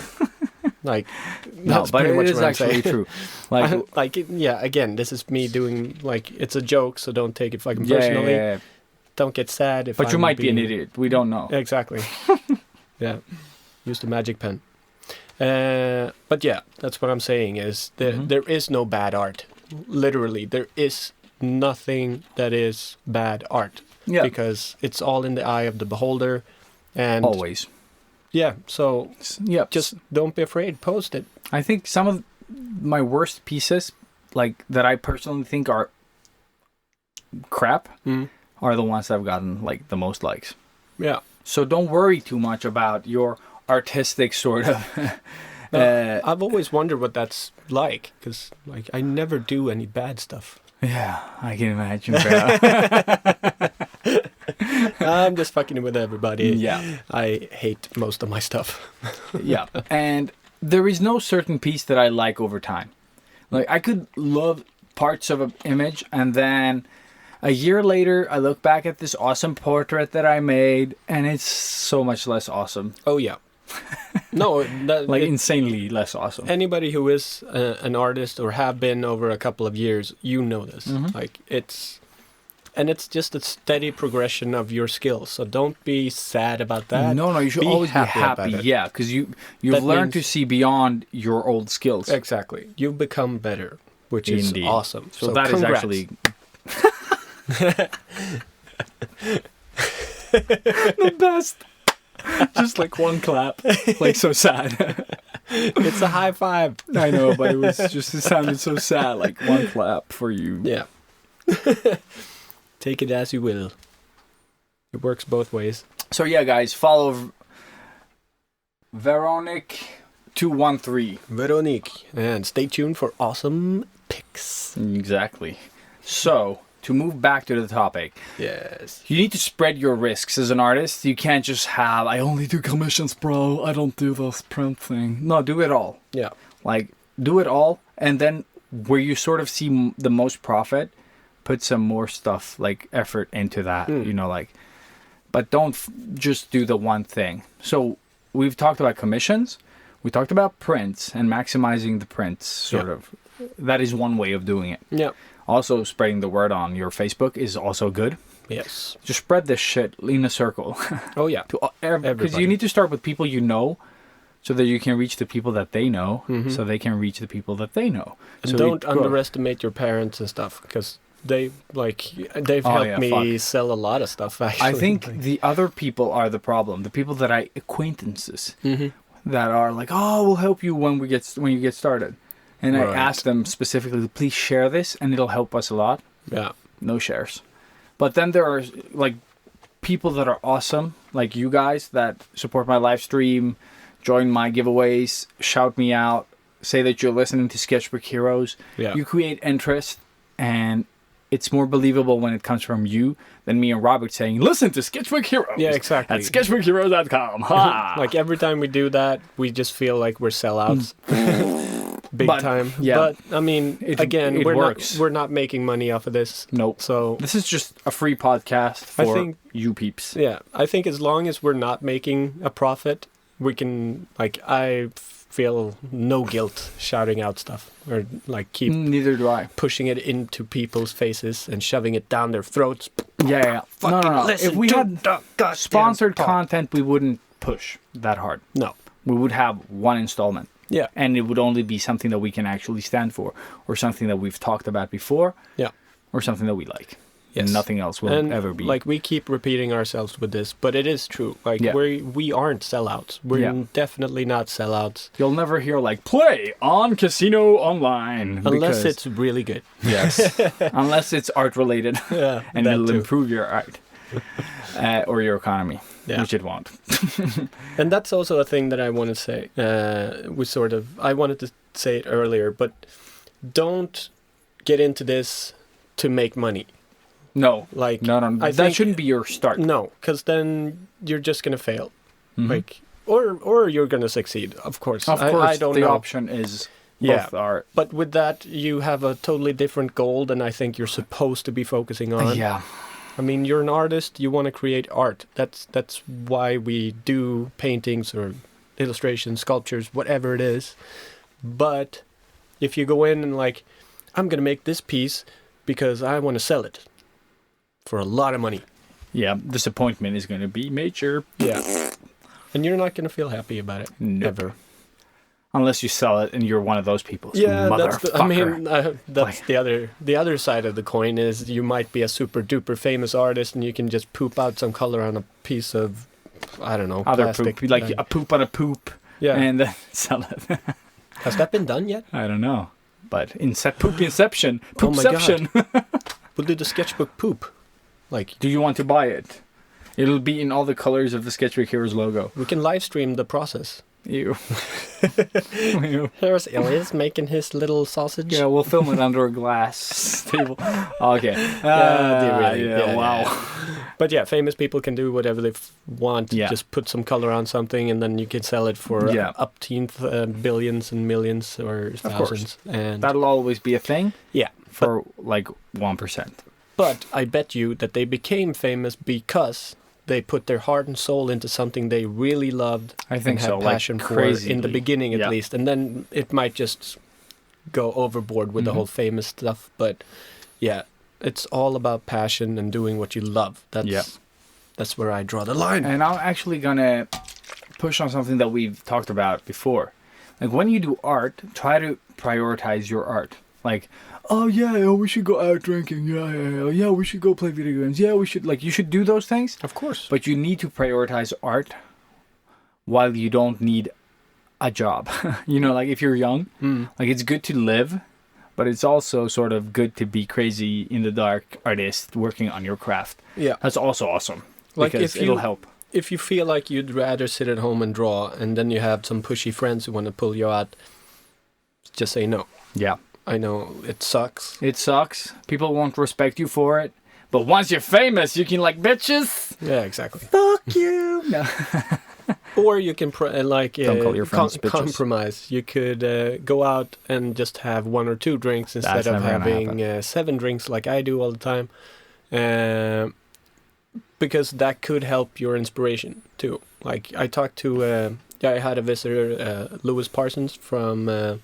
Like, that's but pretty it much is what I'm actually saying. True. Like, again, this is me doing, like, it's a joke, so don't take it fucking personally. Yeah. Don't get sad if But you might be an idiot. We don't know. Exactly. Yeah. Use the magic pen. But yeah, that's what I'm saying is there is no bad art. Literally, there is nothing that is bad art. Yeah. Because it's all in the eye of the beholder. And always. Yeah, so just don't be afraid. Post it. I think some of my worst pieces, like, that I personally think are crap, are the ones that have gotten, like, the most likes. Yeah. So don't worry too much about your artistic sort of... I've always wondered what that's like, because, like, I never do any bad stuff. Yeah, I can imagine, bro. I'm just fucking with everybody. Yeah. I hate most of my stuff. Yeah. And there is no certain piece that I like over time. Like, I could love parts of an image, and then a year later, I look back at this awesome portrait that I made, and it's so much less awesome. Oh, yeah. No, insanely less awesome. Anybody who is an artist or have been over a couple of years, you know this. Like, it's just a steady progression of your skills. So don't be sad about that. No, you should always be happy. Yeah, because you've learned to see beyond your old skills. Exactly. You've become better, which is awesome. So that congrats. Is actually the best. Just like one clap, like so sad. It's a high five. I know, but it sounded so sad. Like one clap for you. Yeah. Take it as you will. It works both ways. So yeah, guys, follow Veronique213. Veronique, and stay tuned for awesome pics. Exactly. So to move back to the topic, Yes. you need to spread your risks as an artist. You can't just have, I only do commissions, bro. I don't do this print thing. No, do it all. Yeah. Like, do it all. And then where you sort of see the most profit, put some more stuff, like effort into that, you know, like, but don't just do the one thing. So we've talked about commissions. We talked about prints and maximizing the prints, sort of. That is one way of doing it. Yeah. Also, spreading the word on your Facebook is also good. Yes. Just spread this shit in a circle. Oh, yeah. Because you need to start with people you know, so that you can reach the people that they know, so they can reach the people that they know. And so don't underestimate your parents and stuff, because they've helped me sell a lot of stuff, actually. I think the other people are the problem. The people that acquaintances that are like, oh, we'll help you when you get started. And I ask them specifically, please share this, and it'll help us a lot. Yeah. No shares. But then there are like people that are awesome, like you guys that support my live stream, join my giveaways, shout me out, say that you're listening to Sketchbook Heroes. Yeah. You create interest, and it's more believable when it comes from you than me and Robert saying, listen to Sketchbook Heroes. Yeah, exactly. At sketchbookheroes.com. Ha! Like every time we do that, we just feel like we're sellouts. Big time. Yeah. But I mean, It we're works. we're not making money off of this. Nope. So This is just a free podcast for you peeps. yeah, I think as long as we're not making a profit, we can, like, I feel no guilt shouting out stuff or like keep Neither do I. pushing it into people's faces and shoving it down their throats. Yeah. No. If we had sponsored talk. content, we wouldn't push that hard. No. We would have one installment. Yeah. And it would only be something that we can actually stand for, or something that we've talked about before, Yeah. or something that we like. Yes. And nothing else will And ever be. like, we keep repeating ourselves with this, but it is true. Like, Yeah. we aren't sellouts. We're definitely not sellouts. You'll never hear like play on Casino Online. Unless because- it's really good. Yes. Unless it's art related. Yeah, And that it'll too. improve your art. Or your economy. Yeah. Which it won't. And that's also a thing that I want to say. I wanted to say it earlier, but don't get into this to make money. No. Like, No. I That think- shouldn't be your start. No, because then you're just gonna fail. Mhm. Like, or you're gonna succeed. Of course. Of course, I don't the know. option is Yeah. both are. But with that, you have a totally different goal than I think you're supposed to be focusing on. Yeah. I mean, you're an artist. You want to create art. That's why we do paintings or illustrations, sculptures, whatever it is. But if you go in and like, I'm gonna make this piece because I want to sell it for a lot of money. Yeah. Disappointment is going to be major. Yeah. And you're not gonna feel happy about it. Nope. Ever. Unless you sell it and you're one of those people. Yeah, Motherfucker. that's the other side of the coin is you might be a super duper famous artist and you can just poop out some color on a piece of, I don't know, Other plastic. poop. Like a poop on a poop. Yeah. And then sell it. Has that been done yet? I don't know. But poop inception. Oh my God. Poopception. We'll do the sketchbook poop. Like, Do you want to buy it? It'll be in all the colors of the Sketchbook Heroes logo. we can live stream the process. Ew. Ew. Here's Elias making his little sausage. Yeah, we'll film it under a glass table. Okay. Yeah, Wow. But yeah, famous people can do whatever they want. Yeah. Just put some color on something and then you can sell it for Yeah. upteenth billions and millions or thousands. And That'll always be a thing yeah. for like 1%. But I bet you that they became famous because they put their heart and soul into something they really loved I think and had so, like, passion for crazily. in the beginning at Yeah. least. And then it might just go overboard with the whole famous stuff. But yeah, it's all about passion and doing what you love. That's where I draw the line. And I'm actually gonna push on something that we've talked about before. Like when you do art, try to prioritize your art. Like, oh yeah, we should go out drinking. Yeah, we should go play video games. Yeah, we should you should do those things. Of course. But you need to prioritize art while you don't need a job. Like if you're young, like it's good to live, but it's also sort of good to be crazy in the dark artist working on your craft. Yeah. That's also awesome. Like Because if it'll you- help. If you feel like you'd rather sit at home and draw and then you have some pushy friends who want to pull you out, just say no. Yeah. I know it sucks. It sucks. People won't respect you for it. But once you're famous, you can like, bitches. Yeah, exactly. Fuck you. No. Or you can Don't call your friends bitches. compromise. You could go out and just have 1 or 2 drinks instead That's of never gonna having 7 drinks like I do all the time. Because that could help your inspiration too. Like I talked to, I had a visitor, Lewis Parsons from the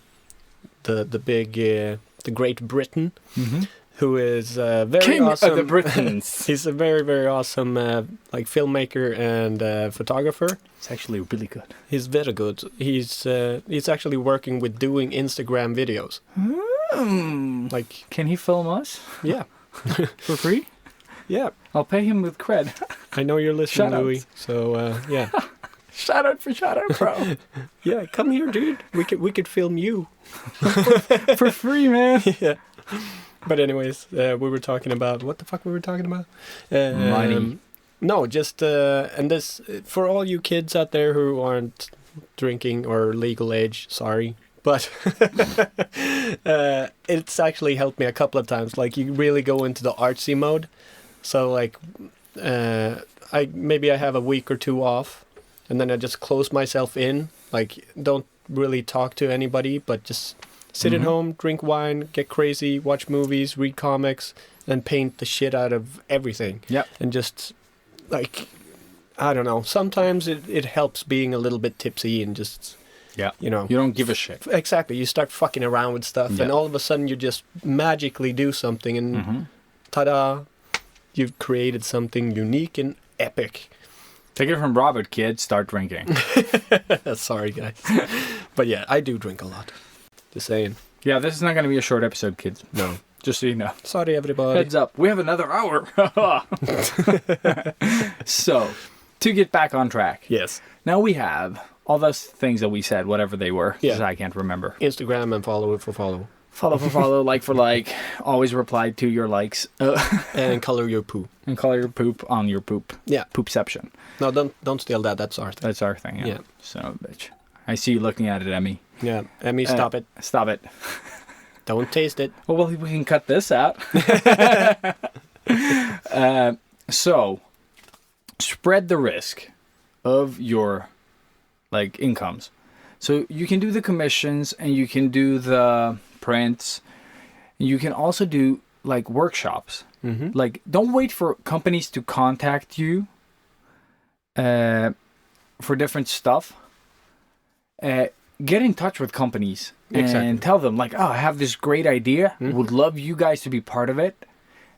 Great Britain, who is very King awesome. of the Britons. He's a very, very awesome like filmmaker and photographer. It's actually really good. He's very good. He's actually working with doing Instagram videos. Like, can he film us? Yeah. For free? Yeah. I'll pay him with cred. I know you're listening, Shoutouts. Louis. So yeah. Shout out for shout out, bro. Yeah, come here, dude. We could film you. For free, man. Yeah. But anyways, we were talking about what the fuck we were talking about? Money. No, just and this for all you kids out there who aren't drinking or legal age. Sorry, but it's actually helped me a couple of times. Like you really go into the artsy mode. So like, I have a week or 2 off, and then I just close myself in. Like don't really talk to anybody, but just sit at home, drink wine, get crazy, watch movies, read comics, and paint the shit out of everything. Yep. And just, like, I don't know. Sometimes it helps being a little bit tipsy and just, you know. You don't give a shit. Exactly. You start fucking around with stuff, Yeah. and all of a sudden you just magically do something, and ta-da, you've created something unique and epic. Take it from Robert, kid. Start drinking. Sorry, guys. But yeah, I do drink a lot. Just saying. Yeah, this is not going to be a short episode, kids. No. Just so you know. Sorry, everybody. Heads up. We have another hour. So, to get back on track. Yes. Now we have all those things that we said, whatever they were. Yeah. Because I can't remember. Instagram and follow for follow. Follow for follow, like for like. Always reply to your likes. And color your poo. And color your poop on your poop. Yeah. Poopception. No, don't steal that. That's our thing. That's our thing, yeah. Yeah. Son of a bitch. I see you looking at it, Emmy. Yeah. Emmy, stop it. Stop it. Don't taste it. Oh, well, we can cut this out. So, spread the risk of your, like, incomes. So, you can do the commissions, and you can do the prints. You can also do, like, workshops. Like, don't wait for companies to contact you for different stuff. Get in touch with companies and tell them, like, oh, I have this great idea. Would love you guys to be part of it.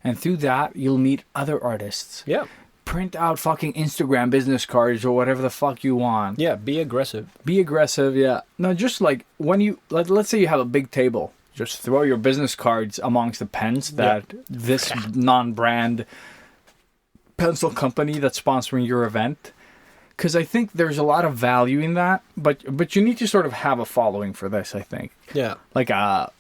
And through that, you'll meet other artists. Yeah. Print out fucking Instagram business cards or whatever the fuck you want. Yeah, be aggressive. Be aggressive, yeah. No, just like when you, let's say you have a big table. Just throw your business cards amongst the pens that this non-brand pencil company that's sponsoring your event. Because I think there's a lot of value in that, but you need to sort of have a following for this. I think, Yeah. like a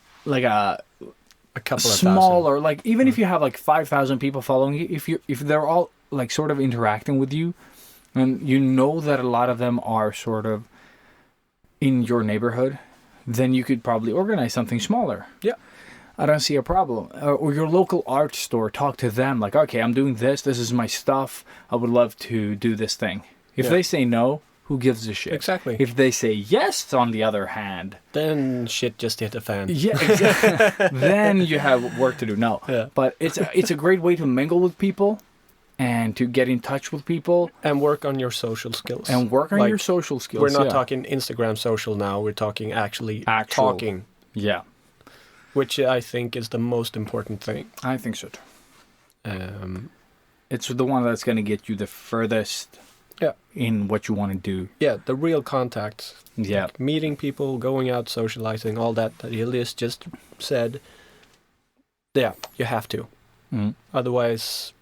couple of small, thousand. or like even if you have like 5,000 people following you, if they're all like sort of interacting with you, and you know that a lot of them are sort of in your neighborhood, then you could probably organize something smaller. Yeah. I don't see a problem. Or your local art store, talk to them like, okay, I'm doing this. This is my stuff. I would love to do this thing. If they say no, who gives a shit? Exactly. If they say yes, on the other hand, Then shit just hit the fan. yeah, exactly. Then you have work to do. No, Yeah. but it's a great way to mingle with people and to get in touch with people And work on your social skills. and work on Like, your social skills. We're not yeah. talking Instagram social now. We're talking actual talking, Yeah, which I think is the most important thing. I think so too. Um, It's the one that's going to get you the furthest Yeah. in what you want to do. yeah, the real contacts. Yeah. Like meeting people, going out, socializing, all that Elias just said. Yeah, you have to. Mm. Otherwise,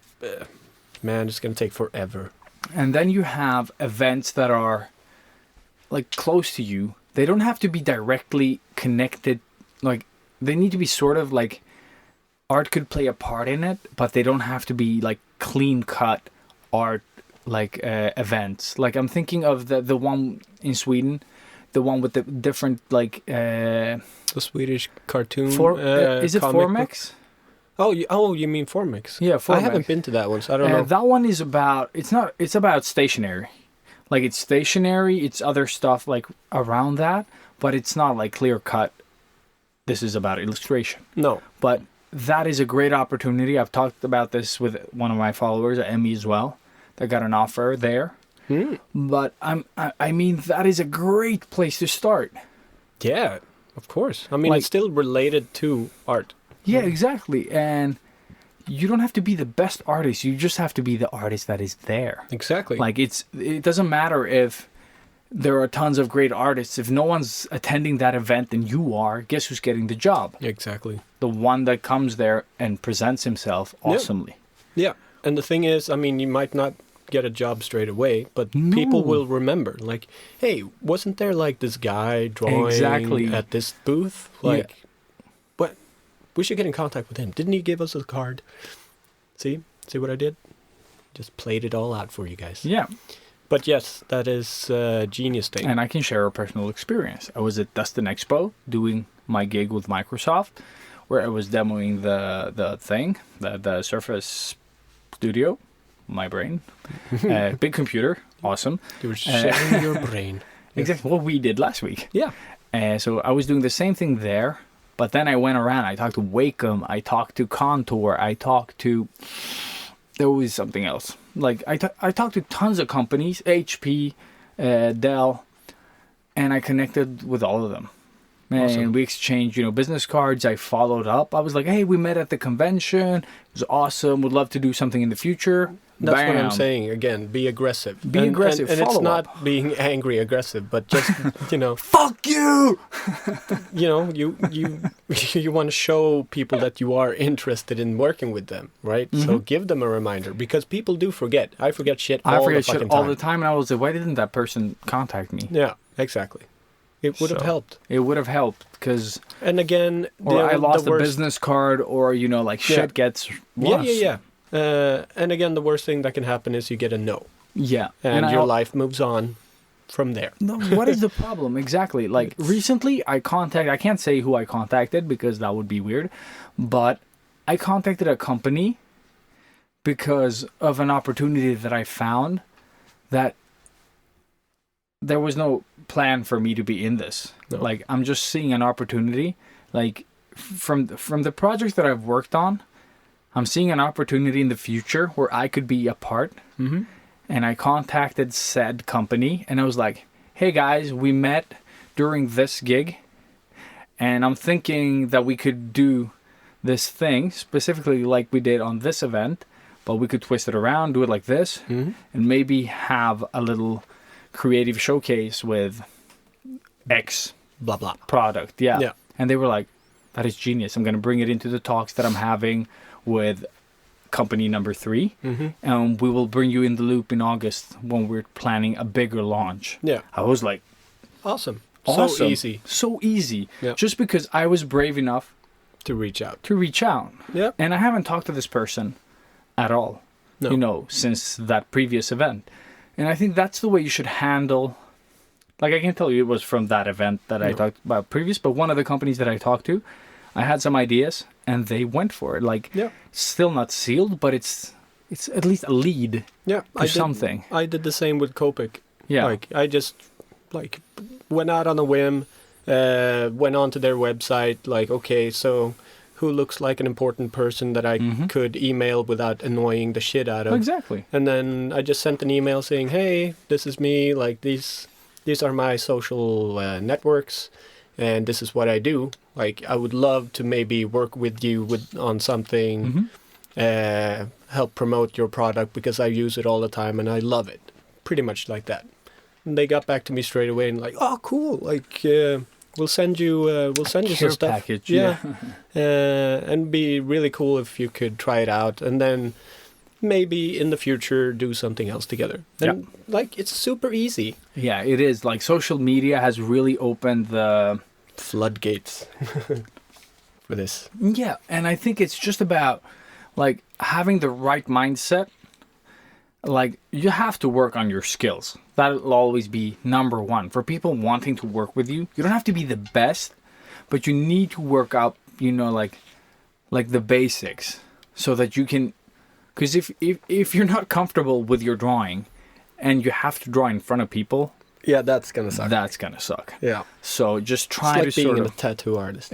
man, it's going to take forever. And then you have events that are like close to you. They don't have to be directly connected. Like they need to be sort of like art could play a part in it, but they don't have to be like clean cut art like events. Like I'm thinking of the one in Sweden, the one with the different like. The Swedish cartoon. Is it Formex? You mean Formex? Yeah, Formex. I haven't been to that one, so I don't know. That one is about. It's about stationery. Like it's stationery. It's other stuff like around that, but it's not like clear cut. This is about illustration. No, but that is a great opportunity. I've talked about this with one of my followers, Emmy, as well. That got an offer there. But I mean, that is a great place to start. Yeah, of course. I mean, Like- it's still related to art. Yeah, exactly. And you don't have to be the best artist. You just have to be the artist that is there. Exactly. Like it doesn't matter if there are tons of great artists. If no one's attending that event and you are, guess who's getting the job? Exactly. The one that comes there and presents himself awesomely. Yeah. And the thing is, I mean, you might not get a job straight away, but people will remember. Like, hey, wasn't there like this guy drawing at this booth? Like, what? We should get in contact with him. Didn't he give us a card? See what I did? Just played it all out for you guys. Yeah. But yes, that is a genius thing. And I can share a personal experience. I was at Dustin Expo doing my gig with Microsoft, where I was demoing the Surface Studio, my brain, big computer, awesome. You were sharing your brain. Exactly what we did last week. Yeah. So I was doing the same thing there, but then I went around. I talked to Wacom, I talked to Contour, there was something else. Like I talked to tons of companies, HP, Dell, and I connected with all of them. And we exchanged, business cards. I followed up. I was like, hey, we met at the convention. It was awesome. Would love to do something in the future. That's Bam. what I'm saying. Again, be aggressive. Aggressive. And it's follow not up. being angry aggressive, but just, Fuck you! you want to show people that you are interested in working with them, right? So give them a reminder, because people do forget. I forget shit all the fucking time. all the time, and I was like, why didn't that person contact me? Yeah, exactly. It would have helped. It would have helped, because... And again... I lost a business card, or, shit gets lost. Yeah. And again, the worst thing that can happen is you get a no. Yeah. And your life moves on from there. No, what is the problem? Exactly. Like, recently, I can't say who I contacted, because that would be weird, but I contacted a company because of an opportunity that I found that there was no plan for me to be in this. No. Like, I'm just seeing an opportunity. Like, from the projects that I've worked on, I'm seeing an opportunity in the future where I could be a part. Mm-hmm. And I contacted said company, and I was like, hey guys, we met during this gig, and I'm thinking that we could do this thing specifically like we did on this event, but we could twist it around, do it like this, and maybe have a little creative showcase with X Blah, blah. product. Yeah. Yeah. And they were like, that is genius. I'm going to bring it into the talks that I'm having with company number 3. And we will bring you in the loop in August when we're planning a bigger launch. Yeah. I was like, Awesome. awesome. So easy So easy. Yeah. Just because I was brave enough to reach out. to reach out. Yeah. And I haven't talked to this person at all, No. since that previous event. And I think that's the way you should handle. Like, I can't tell you it was from that event that I talked about previous, but one of the companies that I talked to, I had some ideas and they went for it. Like, still not sealed, but it's at least a lead to something. I did the same with Copic. Yeah. Like, I just, went out on a whim, went onto their website, like, okay, so who looks like an important person that I could email without annoying the shit out of. Exactly. And then I just sent an email saying, hey, this is me, like, these are my social networks, and this is what I do. Like, I would love to maybe work with you on something, help promote your product, because I use it all the time and I love it. Pretty much like that. And they got back to me straight away and like, oh, cool. Like, we'll send you some stuff. Package, yeah. And be really cool if you could try it out, and then maybe in the future do something else together. And like, it's super easy. Yeah, it is. Like, social media has really opened the floodgates for this. Yeah, and I think it's just about like having the right mindset like, you have to work on your skills. That'll always be number one. For people wanting to work with you, you don't have to be the best, but you need to work out, you know, like the basics, so that you can, because if you're not comfortable with your drawing and you have to draw in front of people, yeah, that's gonna suck. That's gonna suck. Yeah. So just try it's like to being sort a tattoo artist.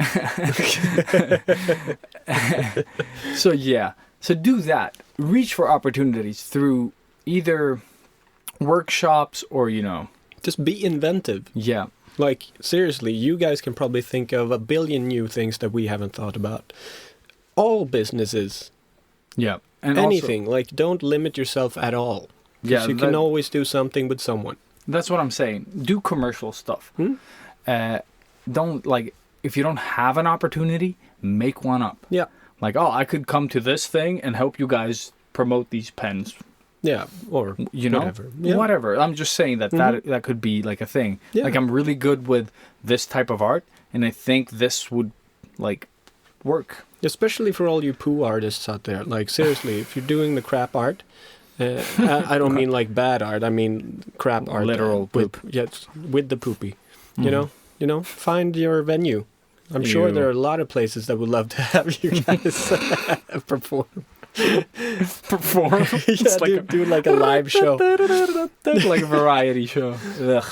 So yeah, so do that. Reach for opportunities through either workshops or, you know, Just be inventive. yeah, Like, seriously, you guys can probably think of a billion new things that we haven't thought about. All businesses, yeah, and anything. Like, don't limit yourself at all. 'Cause Yeah, you can always do something with someone. That's what I'm saying. Do commercial stuff. Don't, like, if you don't have an opportunity, make one up. Yeah. Like, oh, I could come to this thing and help you guys promote these pens. Yeah, or You know, whatever. Yeah. whatever. I'm just saying that that could be like a thing. Yeah. Like, I'm really good with this type of art, and I think this would, like, work. Especially for all you poo artists out there. Like, seriously, if you're doing the crap art, I don't mean like bad art. I mean crap art. Literal with, poop. yes, with the poopy. You know, find your venue. I'm sure there are a lot of places that would love to have you guys perform. Perform. Yeah, like do like a live show. like a variety show. Ugh.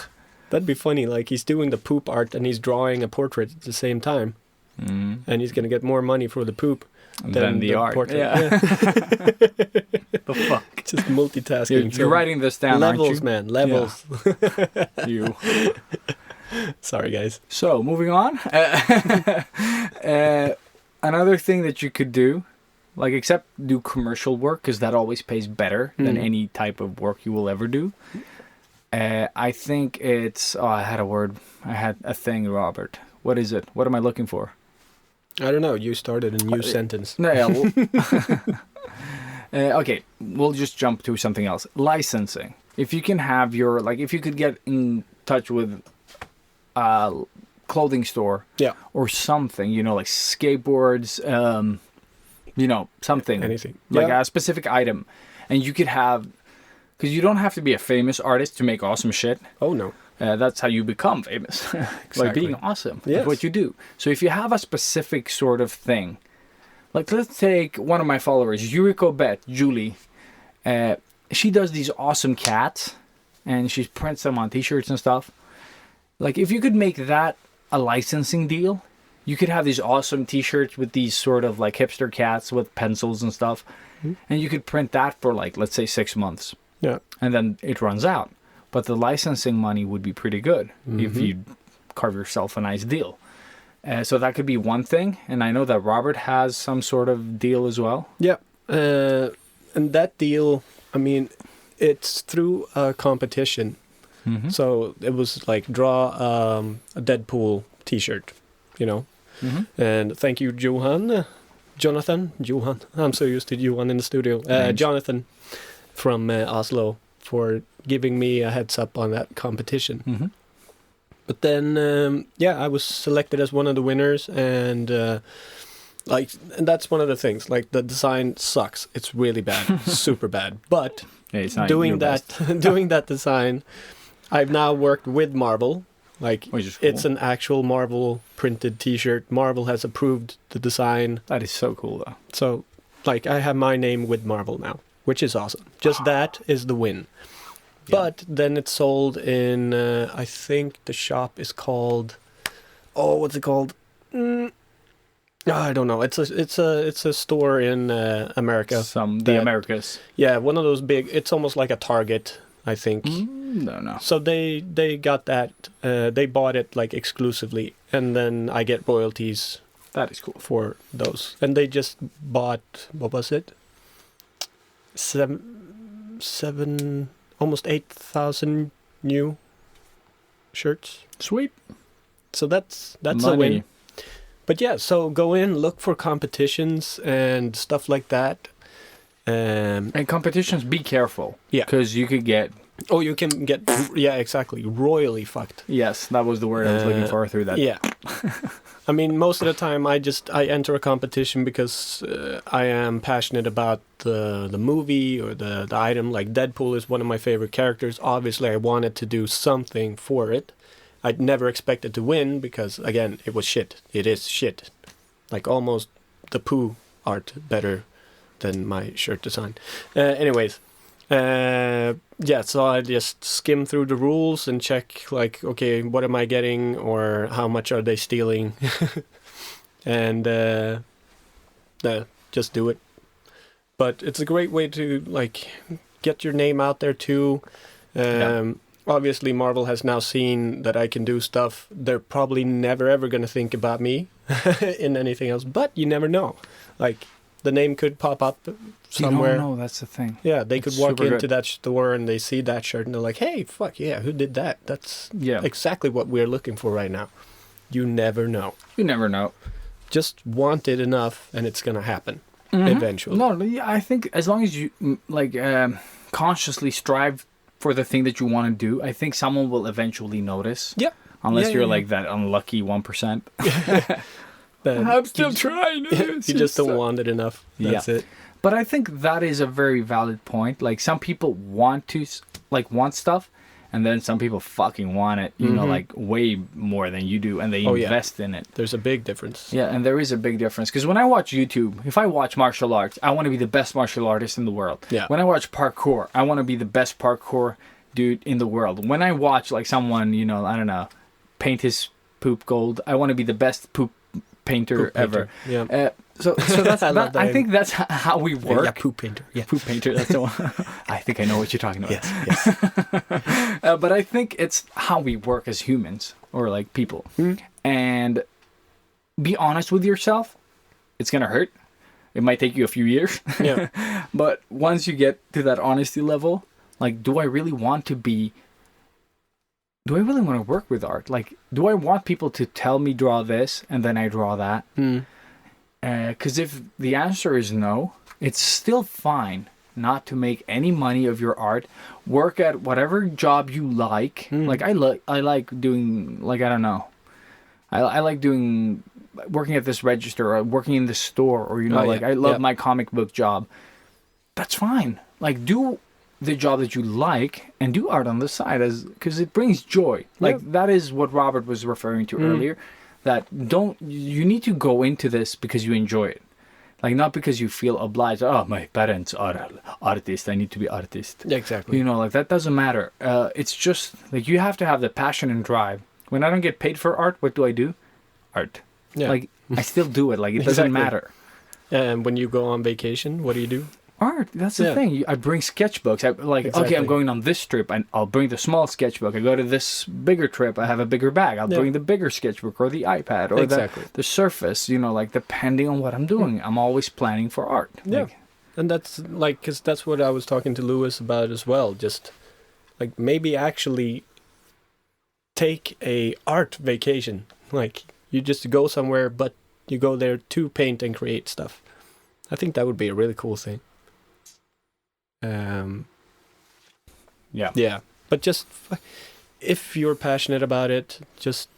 That'd be funny. Like, he's doing the poop art and he's drawing a portrait at the same time. And he's going to get more money for the poop Than the art. portrait. Yeah. The fuck? Just multitasking. You're writing this down, levels, aren't you? man. Levels. You. Sorry, guys. So, moving on. Another thing that you could do, like, except do commercial work, because that always pays better than any type of work you will ever do. I think it's... Oh, I had a word. I had a thing, Robert. What is it? What am I looking for? I don't know. You started a new sentence. No, yeah, okay, we'll just jump to something else. Licensing. If you can have your... Like, if you could get in touch with a clothing store... Yeah. Or something, you know, like skateboards, you know, something. Anything. Like Yeah. a specific item. And you could have... Because you don't have to be a famous artist to make awesome shit. Oh, no. That's how you become famous. By Exactly. being awesome Yes. at what you do. So if you have a specific sort of thing... Like, let's take one of my followers, Yuriko Bet, Julie. She does these awesome cats. And she prints them on t-shirts and stuff. Like, if you could make that a licensing deal, you could have these awesome t-shirts with these sort of like hipster cats with pencils and stuff. And you could print that for, like, let's say 6 months. Yeah. And then it runs out. But the licensing money would be pretty good if you carve yourself a nice deal. So that could be one thing. And I know that Robert has some sort of deal as well. Yeah. And that deal, I mean, it's through a competition. So it was like draw a Deadpool t-shirt, you know. And thank you, Jonathan. I'm so used to Johan in the studio. Jonathan from Oslo for giving me a heads up on that competition. But then, I was selected as one of the winners, and and that's one of the things. Like, the design sucks. It's really bad, super bad. But Yeah, it's not doing your that, best. doing that design, I've now worked with Marvel. Like, Which is cool. it's an actual Marvel printed T-shirt. Marvel has approved the design. That is so cool, though. So, like, I have my name with Marvel now, which is awesome. Just that is the win. But then it's sold in, I think the shop is called, what's it called? I don't know. It's a store in America. The Americas. Yeah, one of those big. It's almost like a Target, I think. No. So they got that. They bought it like exclusively, and then I get royalties That is cool. for those. And they just bought, what was it? Seven, almost 8,000 new shirts. Sweet. So that's a Money. win. But yeah, so go in, look for competitions and stuff like that. And competitions, be careful. Yeah. Because you could get... Oh, you can get, yeah, exactly, royally fucked. Yes, that was the word I was looking for through that. Yeah. I mean, most of the time I enter a competition because I am passionate about the movie or the item. Like Deadpool is one of my favorite characters. Obviously, I wanted to do something for it. I'd never expected to win because, again, it was shit. It is shit. Like almost the poo art better than my shirt design. Anyways. Yeah, so I just skim through the rules and check, like, okay, what am I getting or how much are they stealing? And just do it. But it's a great way to, like, get your name out there too. Obviously, Marvel has now seen that I can do stuff. They're probably never ever going to think about me in anything else, but you never know. Like, the name could pop up somewhere. You don't know, that's the thing. Yeah, they could walk into good. that store and they see that shirt and they're like, hey, fuck yeah, who did that? That's exactly what we're looking for right now. You never know. You never know. Just want it enough and it's going to happen eventually. No, yeah, I think as long as you consciously strive for the thing that you want to do, I think someone will eventually notice. Yep. Unless you're like that unlucky 1%. I'm still trying. You just don't want it enough. That's it. But I think that is a very valid point. Like, some people want stuff, and then some people fucking want it, you know, like way more than you do, and they invest in it. There's a big difference. Yeah, and there is a big difference. Because when I watch YouTube, if I watch martial arts, I want to be the best martial artist in the world. Yeah. When I watch parkour, I want to be the best parkour dude in the world. When I watch, like, someone, you know, I don't know, paint his poop gold, I want to be the best poop painter ever. Yeah. So that's I think that's how we work. Yeah, poop painter. Yeah, poop painter. That's the one. I think I know what you're talking about. Yes. But I think it's how we work as humans or like people. And be honest with yourself. It's gonna hurt. It might take you a few years. Yeah. But once you get to that honesty level, like, do I really want to work with art? Like, do I want people to tell me draw this and then I draw that? Because if the answer is no, it's still fine not to make any money of your art. Work at whatever job you like. Like, I like doing, like, I don't know. I like doing, working at this register or working in the store, or, you know, I love my comic book job. That's fine. Like, do the job that you like and do art on the side, because it brings joy. Like, that is what Robert was referring to earlier. That you need to go into this because you enjoy it. Like, not because you feel obliged. Oh, my parents are artists, I need to be artist. Yeah, exactly. You know, like, that doesn't matter. It's just like, you have to have the passion and drive. When I don't get paid for art, what do? Art. Yeah. Like, I still do it. Like, it doesn't matter. And when you go on vacation, what do? Art. That's the thing. I bring sketchbooks. Okay, I'm going on this trip, and I'll bring the small sketchbook. I go to this bigger trip, I have a bigger bag. I'll bring the bigger sketchbook or the iPad or the Surface. You know, like, depending on what I'm doing, I'm always planning for art. Yeah, and that's like, because that's what I was talking to Lewis about as well. Just like, maybe actually take a art vacation. Like, you just go somewhere, but you go there to paint and create stuff. I think that would be a really cool thing. Yeah, but just if you're passionate about it, just,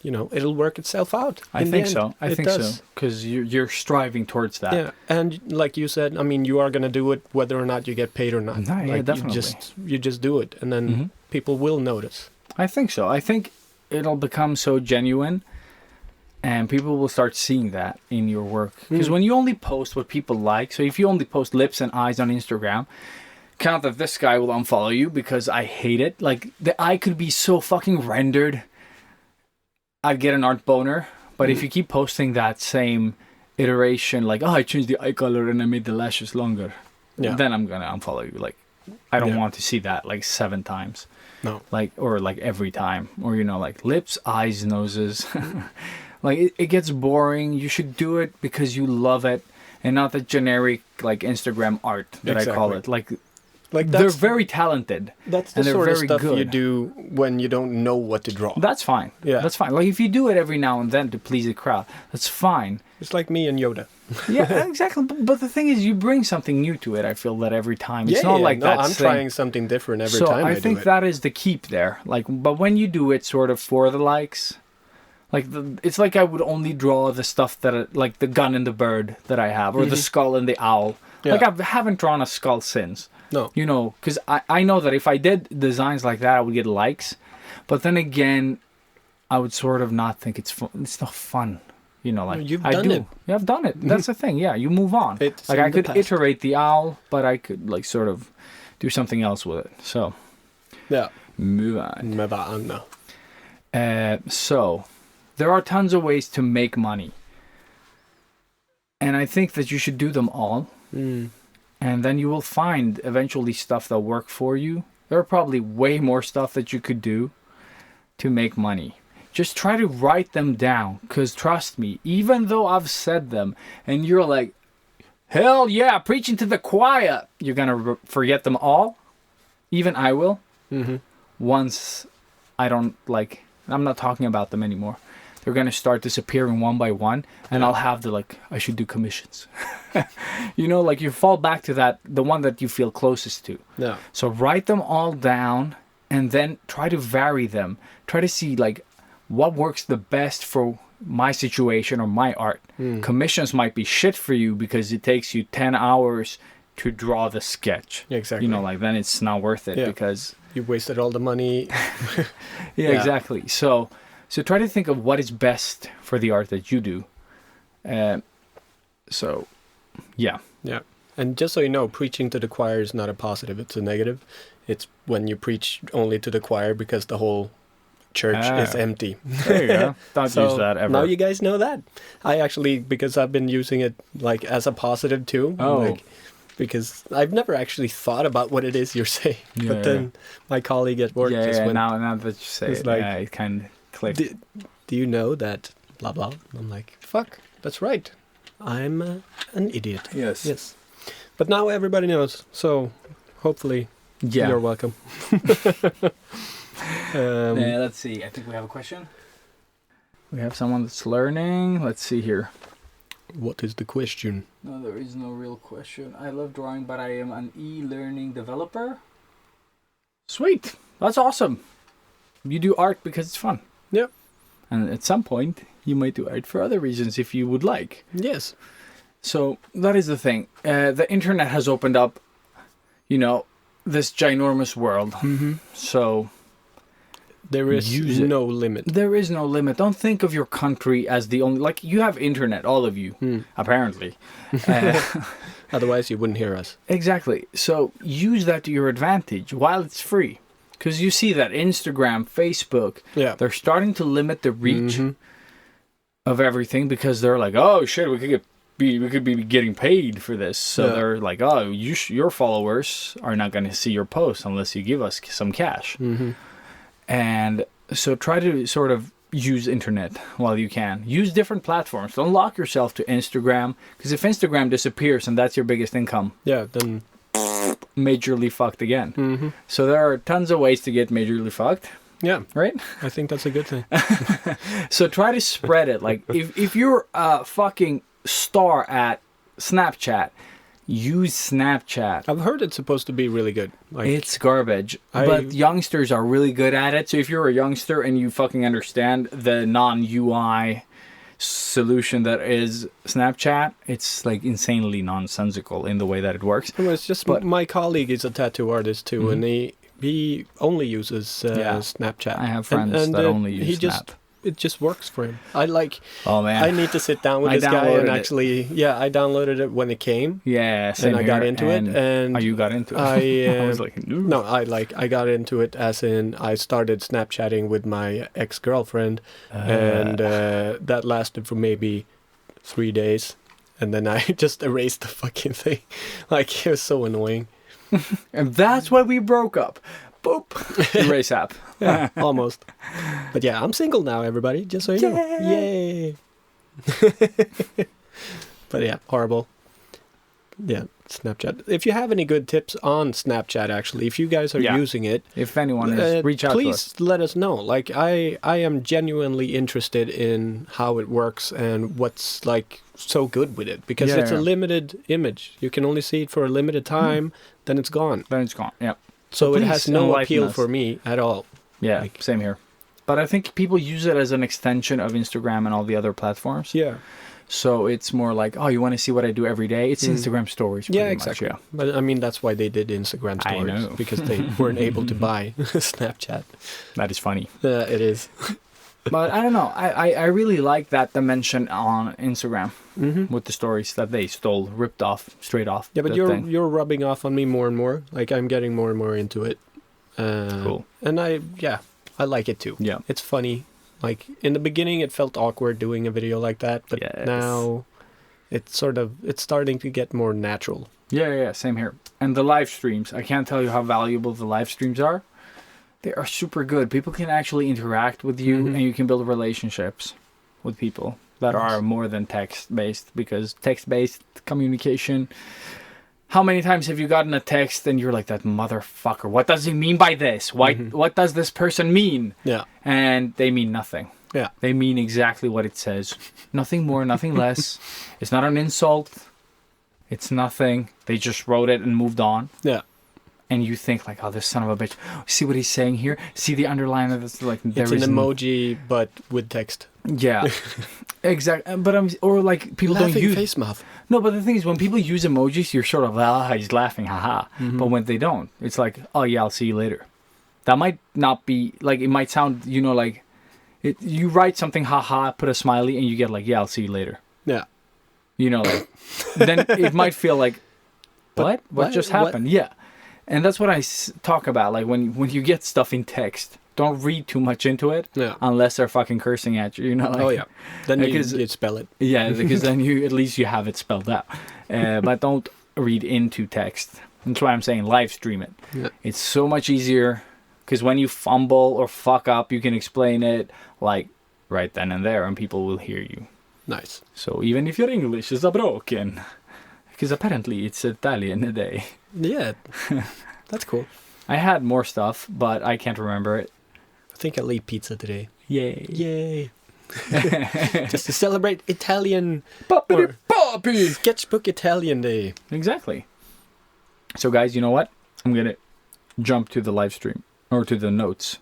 you know, it'll work itself out. I think so. I think so, because you're striving towards that. Yeah, and like you said, I mean, you are gonna do it whether or not you get paid or not. No, yeah, like, definitely. You just do it, and then people will notice. I think so. I think it'll become so genuine. And people will start seeing that in your work. Because when you only post what people like, so if you only post lips and eyes on Instagram, count that this guy will unfollow you because I hate it. Like, the eye could be so fucking rendered, I'd get an art boner. But if you keep posting that same iteration, like, oh, I changed the eye color and I made the lashes longer, then I'm going to unfollow you. Like, I don't want to see that like 7 times. No. Like, or like every time. Or, you know, like lips, eyes, noses. Like, it gets boring. You should do it because you love it, and not the generic, like, Instagram art that I call it. Like they're very talented. That's the sort of stuff you do when you don't know what to draw. That's fine. Yeah, that's fine. Like, if you do it every now and then to please the crowd, that's fine. It's like me and Yoda. Yeah, exactly. But the thing is, you bring something new to it. I feel that every time. It's not like that. I'm trying something different every time. So I think that is the keep there. Like, but when you do it sort of for the likes, Like it's like I would only draw the stuff that like the gun and the bird that I have, or the skull and the owl. Yeah. Like I haven't drawn a skull since. No. You know, because I know that if I did designs like that, I would get likes. But then again, I would sort of not think it's fun. It's not fun. You know, like You've I done do. it. Yeah, I've done it. That's the thing. Yeah, you move on. It's like in I the could past. iterate the owl, but I could like sort of do something else with it. So Yeah. move on. Move on. So there are tons of ways to make money, and I think that you should do them all. And then you will find eventually stuff that work for you. There are probably way more stuff that you could do to make money. Just try to write them down, because trust me, even though I've said them and you're like, hell yeah, preaching to the choir, you're gonna forget them all. Even I will. Once I'm not talking about them anymore. They're going to start disappearing one by one, and I'll have I should do commissions. You know, like you fall back to the one that you feel closest to. Yeah. So write them all down, and then try to vary them. Try to see, like, what works the best for my situation or my art. Commissions might be shit for you because it takes you 10 hours to draw the sketch. Exactly. You know, like, then it's not worth it because... You wasted all the money. Yeah, exactly. So try to think of what is best for the art that you do. Yeah. Yeah. And just so you know, preaching to the choir is not a positive, it's a negative. It's when you preach only to the choir because the whole church is empty. There you go. Don't use that ever. Now you guys know that. I actually, because I've been using it like as a positive too. Oh. Like, because I've never actually thought about what it is you're saying. Yeah, but then my colleague at work just went, now that you say it's it, like, it kind of clicked. do you know that blah blah? I'm like, fuck, that's right. I'm an idiot. Yes. But now everybody knows. So hopefully you're welcome. Let's see. I think we have a question. We have someone that's learning. Let's see here. What is the question? No, there is no real question. I love drawing, but I am an e-learning developer. Sweet. That's awesome. You do art because it's fun. Yeah. And at some point, you might do art for other reasons if you would like. Yes. So that is the thing. The internet has opened up, this ginormous world. So there is no limit. There is no limit. Don't think of your country as the only... Like, you have internet, all of you, apparently. Otherwise, you wouldn't hear us. Exactly. So use that to your advantage while it's free. Because you see that Instagram, Facebook, they're starting to limit the reach of everything because they're like, oh, shit, we could be getting paid for this. So they're like, oh, your followers are not going to see your post unless you give us some cash. And so try to sort of use internet while you can. Use different platforms. Don't lock yourself to Instagram, because if Instagram disappears and that's your biggest income, then majorly fucked again. So there are tons of ways to get majorly fucked. Yeah. Right? I think that's a good thing. So try to spread it. Like, if you're a fucking star at Snapchat, use Snapchat. I've heard it's supposed to be really good. Like, it's garbage. But youngsters are really good at it. So if you're a youngster and you fucking understand the non-UI solution that is Snapchat, it's like insanely nonsensical in the way that it works. Well, it's just my colleague is a tattoo artist too, and he only uses Snapchat. I have friends that only use Snap. It just works for him. Oh man, I need to sit down with this guy and actually, I downloaded it when it came. Yeah, same and I got here, into it. And you got into it? I was like, no, I got into it as in I started Snapchatting with my ex-girlfriend, and that lasted for maybe 3 days, and then I just erased the fucking thing. Like, it was so annoying. And that's why we broke up. Boop. Erase app. Yeah, almost. But yeah, I'm single now, everybody. Just so you know. Yay! But yeah, horrible. Yeah, Snapchat. If you have any good tips on Snapchat, actually, if you guys are using it, if anyone is, reach out to us. Please let us know. Like, I am genuinely interested in how it works and what's like so good with it, because it's a limited image. You can only see it for a limited time, then it's gone. Yeah. So it has no appeal for me at all. Yeah, same here. but I think people use it as an extension of Instagram and all the other platforms. Yeah. So it's more like, oh, you want to see what I do every day? It's Instagram stories. Yeah, pretty exactly. Much, yeah. But I mean, that's why they did Instagram I stories. know. Because they weren't able to buy Snapchat. That is funny. It is. But I don't know. I really like that dimension on Instagram with the stories that they ripped off, straight off. Yeah, but you're rubbing off on me more and more. Like, I'm getting more and more into it. Cool. And I like it too. Yeah. It's funny. Like, in the beginning, it felt awkward doing a video like that, but now it's starting to get more natural. Yeah, same here. And the live streams, I can't tell you how valuable the live streams are. They are super good. People can actually interact with you, and you can build relationships with people that are more than text-based, because text-based communication... How many times have you gotten a text and you're like, that motherfucker, what does he mean by this? What does this person mean? Yeah. And they mean nothing. Yeah. They mean exactly what it says. Nothing more, nothing less. It's not an insult. It's nothing. They just wrote it and moved on. Yeah. And you think like, oh, this son of a bitch. See what he's saying here? See the underline of this? Like, it's an emoji, but with text. Yeah. Exactly. But or like people Laughing don't use face mouth. No, but the thing is, when people use emojis, you're sort of, he's laughing, haha. But when they don't, it's like, oh yeah, I'll see you later. That might not be, like, it might sound, like, you write something, haha, put a smiley, and you get like, yeah, I'll see you later. Yeah. Like, then it might feel like, what? What just happened? What? Yeah. And that's what I talk about, like, when you get stuff in text, don't read too much into it unless they're fucking cursing at you, Like, oh, yeah. Then you spell it. Yeah, because then at least you have it spelled out. But don't read into text. That's why I'm saying live stream it. Yeah. It's so much easier because when you fumble or fuck up, you can explain it like right then and there and people will hear you. Nice. So even if your English is broken, because apparently it's Italian today. Yeah, that's cool. I had more stuff, but I can't remember it. I think I'll eat pizza today. Yay. Yay. Just to celebrate Italian Sketchbook Italian Day. Exactly. So guys, you know what? I'm going to jump to the live stream or to the notes.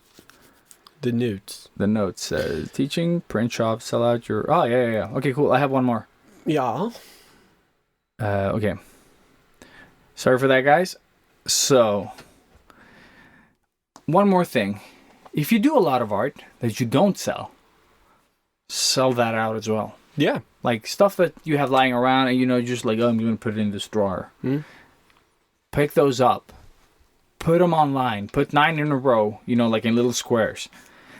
The notes. The notes says teaching, print shop, sell out your... Oh, yeah. Okay, cool. I have one more. Yeah. Okay. Sorry for that, guys. So, one more thing. If you do a lot of art that you don't sell that out as well. Yeah. Like stuff that you have lying around and just like, I'm going to put it in this drawer. Pick those up. Put them online. Put 9 in a row, like in little squares.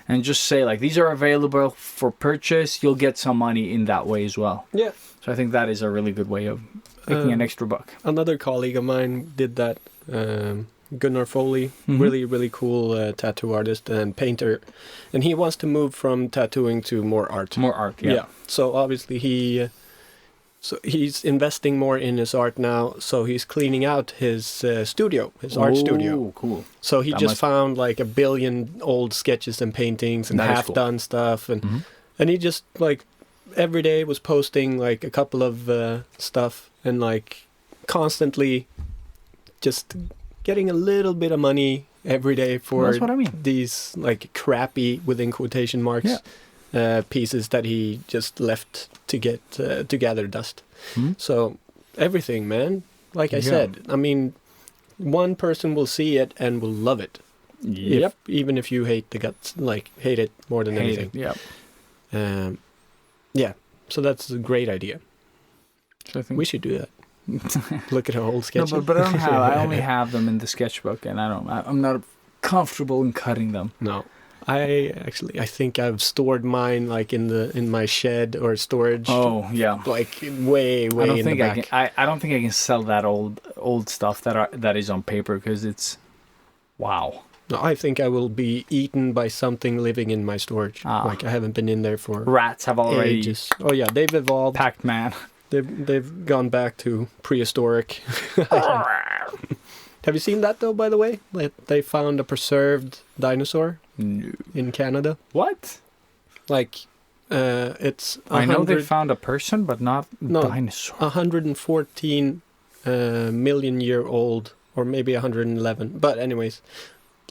And just say like, these are available for purchase. You'll get some money in that way as well. Yeah. So I think that is a really good way of making an extra buck. Another colleague of mine did that. Gunnar Foley, really, really cool tattoo artist and painter. And he wants to move from tattooing to more art. More art, yeah. So obviously he's investing more in his art now. So he's cleaning out his studio, his art studio. Oh, cool. So he found like 1 billion old sketches and paintings and half-done stuff. And and he just like every day was posting like a couple of stuff and like constantly just getting a little bit of money every day for that's what I mean. These like crappy within quotation marks pieces that he just left to get to gather dust. So everything, man. Like I said, I mean, one person will see it and will love it. Yep. Even if you hate the guts, like hate it more than anything. Yep. Yeah. So that's a great idea. So I think we should do that. Look at our old sketches. No, but I don't have. I only have them in the sketchbook, and I'm not comfortable in cutting them. No, I think I've stored mine like in my shed or storage. Oh yeah, like way in the back. I don't think I can sell that old stuff that is on paper because it's wow. No, I think I will be eaten by something living in my storage. Like I haven't been in there for rats have already ages. Oh yeah, they've evolved. Pac-Man. They've gone back to prehistoric. Have you seen that though? By the way, they found a preserved dinosaur in Canada. What? Like, it's. I know they found a person, but not dinosaur. 114 million year old, or maybe 111. But anyways,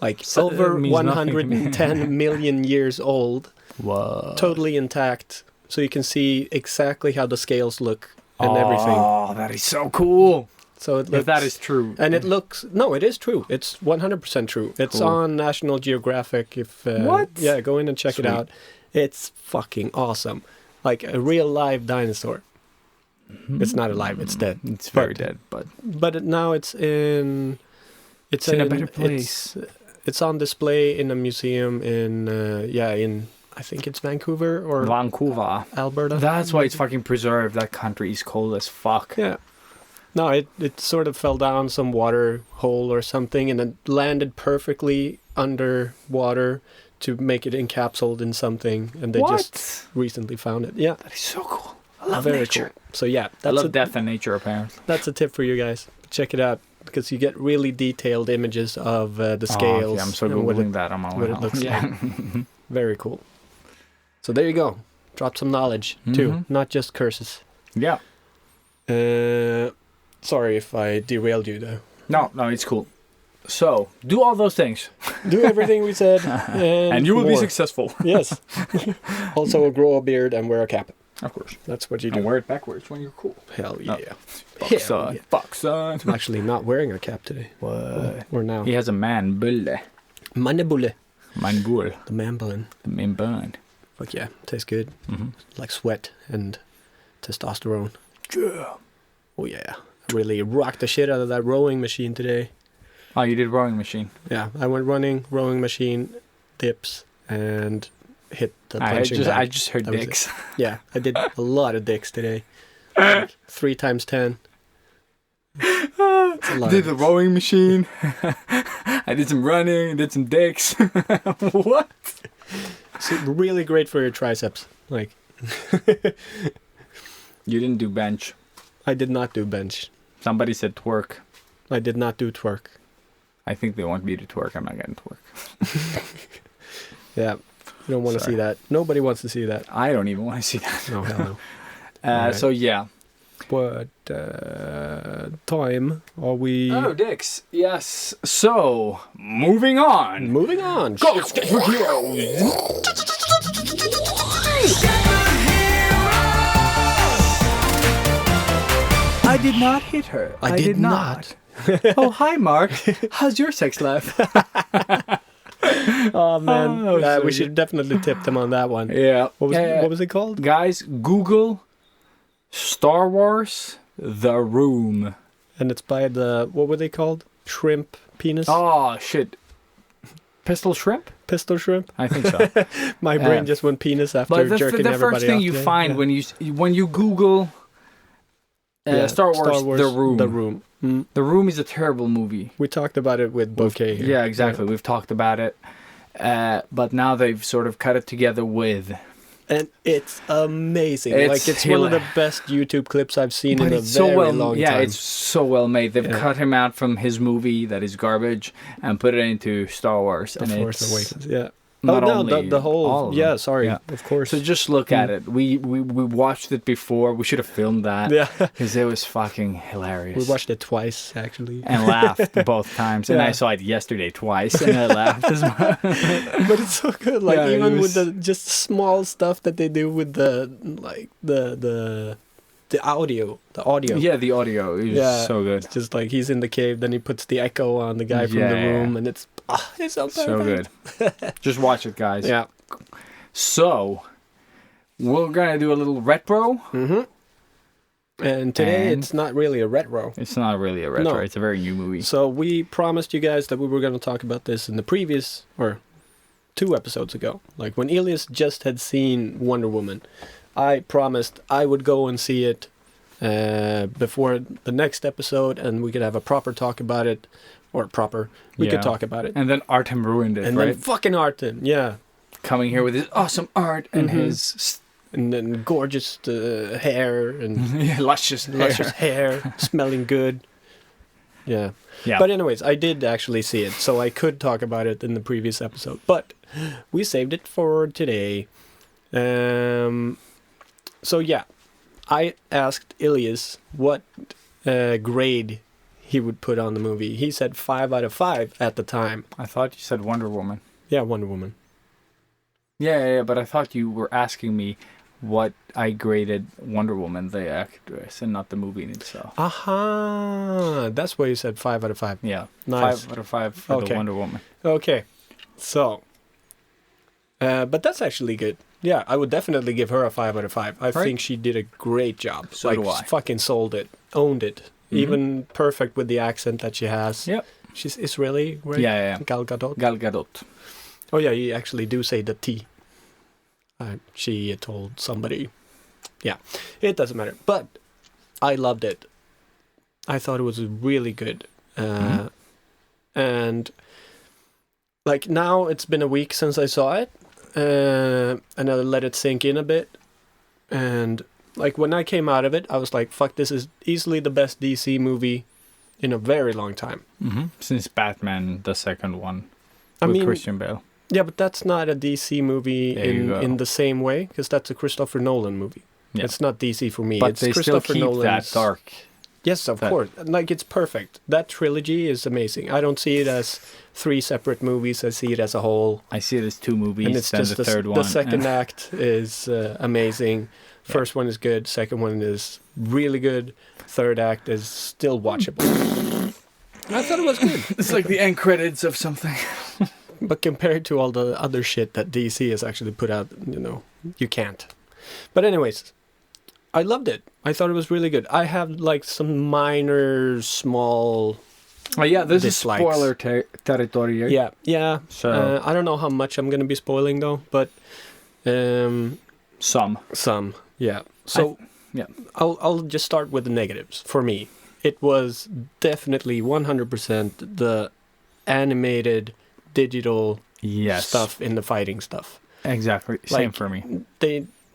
like So- over it means nothing to me. 110 million years old, Whoa. totally intact. So you can see exactly how the scales look and everything. Oh, that is so cool. So it looks, If that is true. and it looks, no, it is true. It's 100% true. It's Cool. on National Geographic. If What? Yeah, go in and check Sweet. it out. It's fucking awesome. Like a real live dinosaur. It's not alive. It's dead. It's very But- dead, but But now it's in. it's in a better place. It's on display in a museum in I think it's Vancouver or Vancouver. Alberta. That's why it's fucking preserved. That country is cold as fuck. Yeah. No, it sort of fell down some water hole or something and it landed perfectly underwater to make it encapsulated in something, and they just recently found it. Yeah, That is so cool. I love very nature. cool. So yeah, I that's love a, death and nature, apparently. that's a tip for you guys. Check it out because you get really detailed images of the scales. Okay, I'm so and what googling it- that on my what way it home. looks Yeah. Very cool. So there you go. Drop some knowledge too, Mhm. not just curses. Yeah. Sorry if I derailed you though. No, it's cool. So, do all those things. Do everything we said, And you will be more. successful. Yes. Also grow a beard and wear a cap. Of course. That's what you And do. wear it backwards when you're cool. Hell yeah. Fuck, Hell son. yeah. Fuck, son. I'm actually not wearing a cap today. What? Or now. He has a man bulle. Mannebulle. Man bull. The man bun. The man bun. Fuck yeah. Tastes good. Mm-hmm. Like sweat and testosterone. Yeah. Oh yeah. Really rocked the shit out of that rowing machine today. Oh, you did rowing machine. Yeah. I went running, rowing machine, dips, and hit the I punching just, bag. I just heard That was dicks. Yeah. I did a lot of dicks today. Like 3 times 10. It's a lot Did of the dicks. rowing machine. I did some running. Did some dicks. What? It's really great for your triceps. Like, You didn't do bench. I did not do bench. Somebody said twerk. I did not do twerk. I think they want me to twerk. I'm not getting twerk. Yeah. You don't want to Sorry. see that. Nobody wants to see that. I don't even want to see that. No, hell no. Alright. So yeah. What time are we? Oh, dicks. Yes. So moving on. Moving on. Go, Sketchbook Heroes. I did not hit her. I did not. Oh, hi, Mark. How's your sex life? Oh man, Oh, so we good. should definitely tip them on that one. Yeah. What was it called? Guys, Google Star Wars The Room. And it's by the what were they called? Shrimp penis? Oh, shit. Pistol Shrimp? Pistol shrimp? I think so. My brain just went penis after But jerking the everybody first thing off you today. find Yeah. when you Google Yeah, Star Wars The Room. The Room. Mm. The Room is a terrible movie. We talked about it with Bouquet. here. Yeah, exactly. We've talked about it. But now they've sort of cut it together with. And it's amazing. It's it's one of the best YouTube clips I've seen in a it's very so well, long yeah, time. it's so well made. They've Yeah. cut him out from his movie that is garbage and put it into Star Wars. The and Force it's Awakens. Yeah. not oh no, only the whole. all of Yeah, them. sorry. Yeah. Of course. So just look at it. We watched it before. We should have filmed that. yeah, Because it was fucking hilarious. we watched it twice actually. and laughed both times. And Yeah. I saw it yesterday twice, and I laughed as well. But it's so good. Like Yeah, it even with was- the just small stuff that they do with the like the audio, Yeah, the audio is Yeah. so good. It's just like he's in the cave, then he puts the echo on the guy from the Yeah. room, and it's so So perfect. good. Just watch it, guys. Yeah. So, we're going to do a little retro. Mm-hmm. And today And- it's not really a retro. It's not really a retro. No. It's a very new movie. So we promised you guys that we were going to talk about this in the previous, or 2 episodes ago. Like when Elias just had seen Wonder Woman, I promised I would go and see it before the next episode, and we could have a proper talk about it. Or proper. We Yeah. could talk about it. And then Artem ruined it, And right? then fucking Artem, yeah. Coming here with his awesome art and Mhm. his And then gorgeous hair and luscious luscious hair, smelling good. Yeah. Yeah. But anyways, I did actually see it, so I could talk about it in the previous episode. But we saved it for today. So yeah, I asked Ilias what grade he would put on the movie. He said 5 out of 5 at the time. I thought you said Wonder Woman. Yeah, Wonder Woman. Yeah, but I thought you were asking me what I graded Wonder Woman, the actress, and not the movie in itself. Aha! That's why you said 5 out of 5. Yeah, Nice. 5 out of 5 for the Wonder Woman. Okay, so, but that's actually good. Yeah, I would definitely give her a 5 out of 5. I think she did a great job. So do I. Fucking sold it, owned it. Even perfect with the accent that she has. Yep. She's Israeli, right? Yeah. Gal Gadot. Gal Gadot. Oh yeah, you actually do say the T. She told somebody. Yeah, it doesn't matter. But I loved it. I thought it was really good. And like now it's been a week since I saw it. And I let it sink in a bit. And like when I came out of it, I was like, fuck, this is easily the best DC movie in a very long time. Since Batman, the second one, I with mean, Christian Bale. Yeah, but that's not a DC movie in the same way, because that's a Christopher Nolan movie. Yeah. It's not DC for me. But it's they Christopher still keep Nolan's... that dark. Yes, of course. Like, it's perfect. That trilogy is amazing. I don't see it as 3 separate movies. I see it as a whole. I see it as 2 movies, and it's then just the third one. The second act is amazing. First one is good. Second one is really good. Third act is still watchable. I thought it was good. It's like the end credits of something. But compared to all the other shit that DC has actually put out, you can't. But anyways, I loved it. I thought it was really good. I have like some minor, small this dislikes. is spoiler territory. Yeah. So I don't know how much I'm going to be spoiling though, but some. Yeah. So I'll just start with the negatives. For me, it was definitely 100% the animated digital stuff in the fighting stuff. Exactly. Same for me.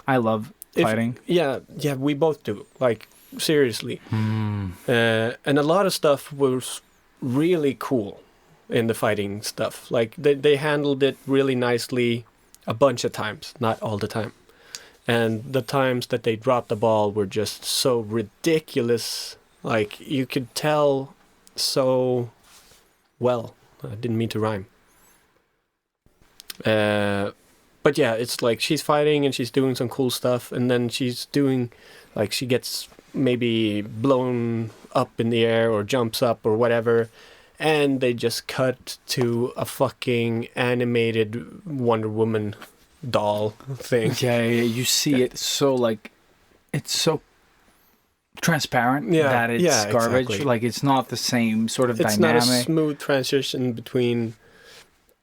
I love fighting. Yeah, we both do. Like, seriously. And a lot of stuff was really cool in the fighting stuff. Like, they handled it really nicely a bunch of times, not all the time. And the times that they dropped the ball were just so ridiculous. Like, you could tell so well. I didn't mean to rhyme. But yeah, it's like she's fighting and she's doing some cool stuff, and then she's doing, like, she gets maybe blown up in the air or jumps up or whatever, and they just cut to a fucking animated Wonder Woman doll thing. Yeah, you see it so, like, it's so transparent that it's garbage. Exactly. Like, it's not the same sort of it's dynamic. It's not a smooth transition between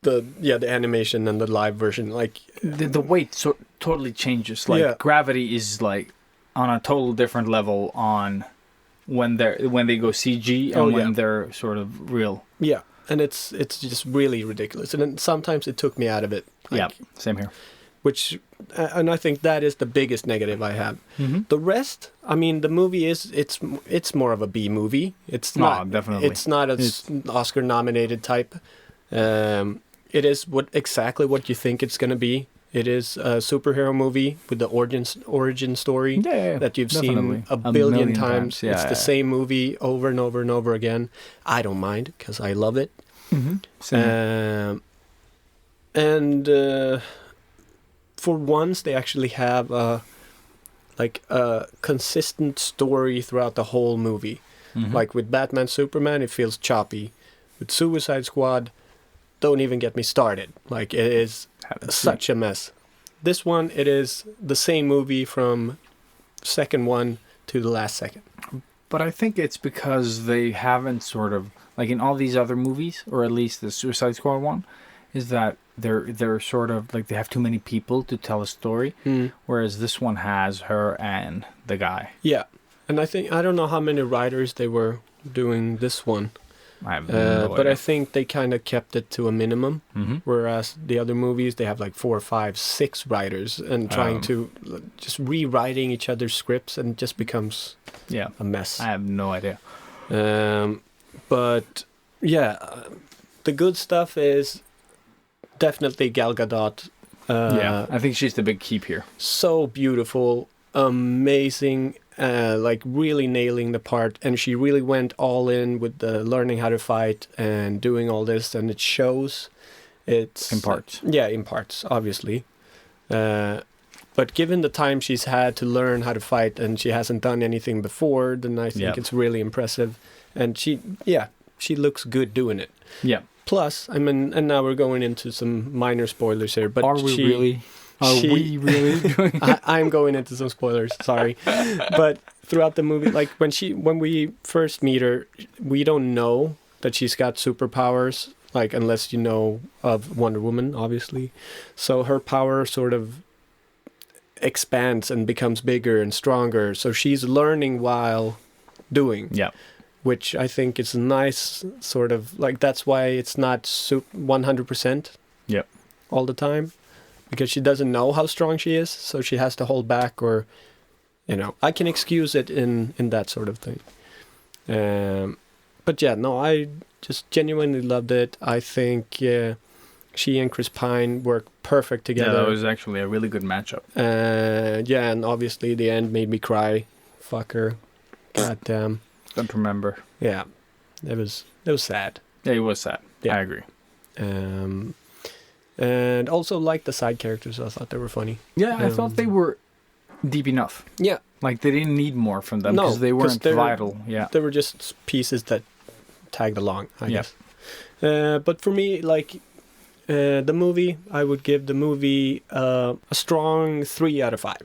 the animation and the live version. Like the weight totally changes. Like gravity is like on a total different level on when they go CG and when they're sort of real. Yeah, and it's just really ridiculous. And then sometimes it took me out of it. Like, same here. And I think that is the biggest negative I have. The rest, I mean, the movie it's more of a B movie. It's not definitely. It's not an Oscar nominated type. It is exactly what you think it's going to be. It is a superhero movie with the origin story that you've seen a billion times. It's the same movie over and over and over again. I don't mind because I love it. And for once, they actually have a consistent story throughout the whole movie. Like with Batman, Superman, it feels choppy. With Suicide Squad, don't even get me started. Like, it is such a mess. This one, it is the same movie from second one to the last second. But I think it's because they haven't sort of, like in all these other movies, or at least the Suicide Squad one, is that they're sort of like they have too many people to tell a story, whereas this one has her and the guy. Yeah, and I don't know how many writers they were doing this one. I have no idea. But I think they kind of kept it to a minimum, whereas the other movies, they have like 4, 5, 6 writers and trying to just rewriting each other's scripts, and it just becomes a mess. I have no idea. But yeah, the good stuff is definitely Gal Gadot. I think she's the big keep here. So beautiful, amazing like really nailing the part, and she really went all in with the learning how to fight and doing all this, and it shows. It's In parts. in parts, obviously. But given the time she's had to learn how to fight, and she hasn't done anything before, then I think it's really impressive. And she looks good doing it. Yeah. Plus, I mean, and now we're going into some minor spoilers here, but Are we really? We really doing it? I'm going into some spoilers, sorry. But throughout the movie, like when we first meet her, we don't know that she's got superpowers, like unless you know of Wonder Woman, obviously. So her power sort of expands and becomes bigger and stronger. So she's learning while doing. Yeah. Which I think is nice, sort of like that's why it's not 100%. Yep. All the time, because she doesn't know how strong she is, so she has to hold back, or I can excuse it in that sort of thing. But yeah, no, I just genuinely loved it. I think she and Chris Pine work perfect together. Yeah, that was actually a really good matchup. Yeah, and obviously the end made me cry. Fucker. God damn. Don't remember. Yeah, it was sad. Yeah, it was sad. Yeah. I agree. And also liked the side characters. I thought they were funny. Yeah, I thought they were deep enough. Yeah. Like they didn't need more from them because they weren't vital. Yeah. They were just pieces that tagged along, I guess. But for me, like the movie, I would give the movie a strong 3 out of 5.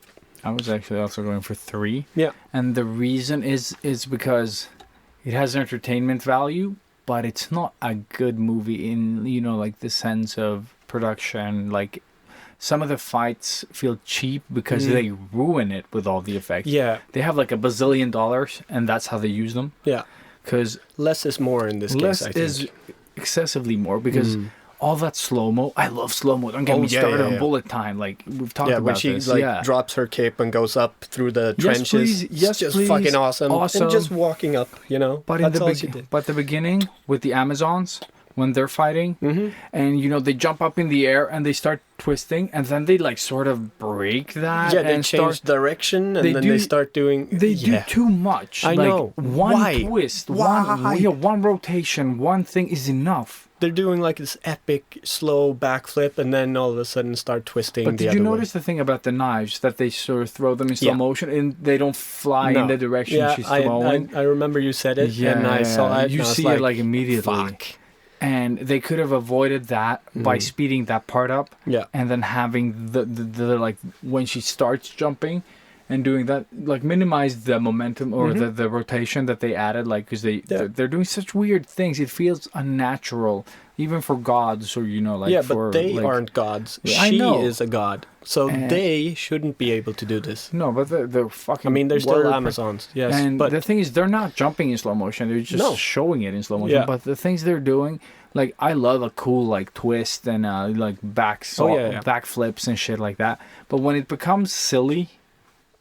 I was actually also going for 3. Yeah. And the reason is because it has entertainment value, but it's not a good movie in, like the sense of production. Like some of the fights feel cheap because they ruin it with all the effects. Yeah. They have like $1 billion and that's how they use them. Yeah. Because less is more in this case, I think. Less is excessively more because all that slow-mo, I love slow-mo. Don't get me started on bullet time. Like, we've talked about when she this. drops her cape and goes up through the trenches. Please. Yes, it's just please. fucking awesome. And just walking up, But that's all she did. But the beginning with the Amazons, when they're fighting, and, they jump up in the air and they start twisting, and then they, like, sort of break that. Yeah, they change direction, and then they start doing... They do too much. I know. One twist, one rotation, one thing is enough. They're doing like this epic slow backflip, and then all of a sudden start twisting. But did you notice the thing about the knives, that they sort of throw them in slow motion and they don't fly in the direction she's throwing? I remember you said it, and I saw it. You see it like immediately. Fuck. And they could have avoided that by speeding that part up, and then having the like when she starts jumping and doing that, like minimize the momentum or the rotation that they added, like because they're doing such weird things. It feels unnatural, even for gods, or but they aren't gods. She is a god, so they shouldn't be able to do this. No, but they're fucking. I mean, they're still Amazons, yes. And but the thing is, they're not jumping in slow motion. They're just showing it in slow motion. Yeah. But the things they're doing, like I love a cool like twist and like backflips and shit like that. But when it becomes silly.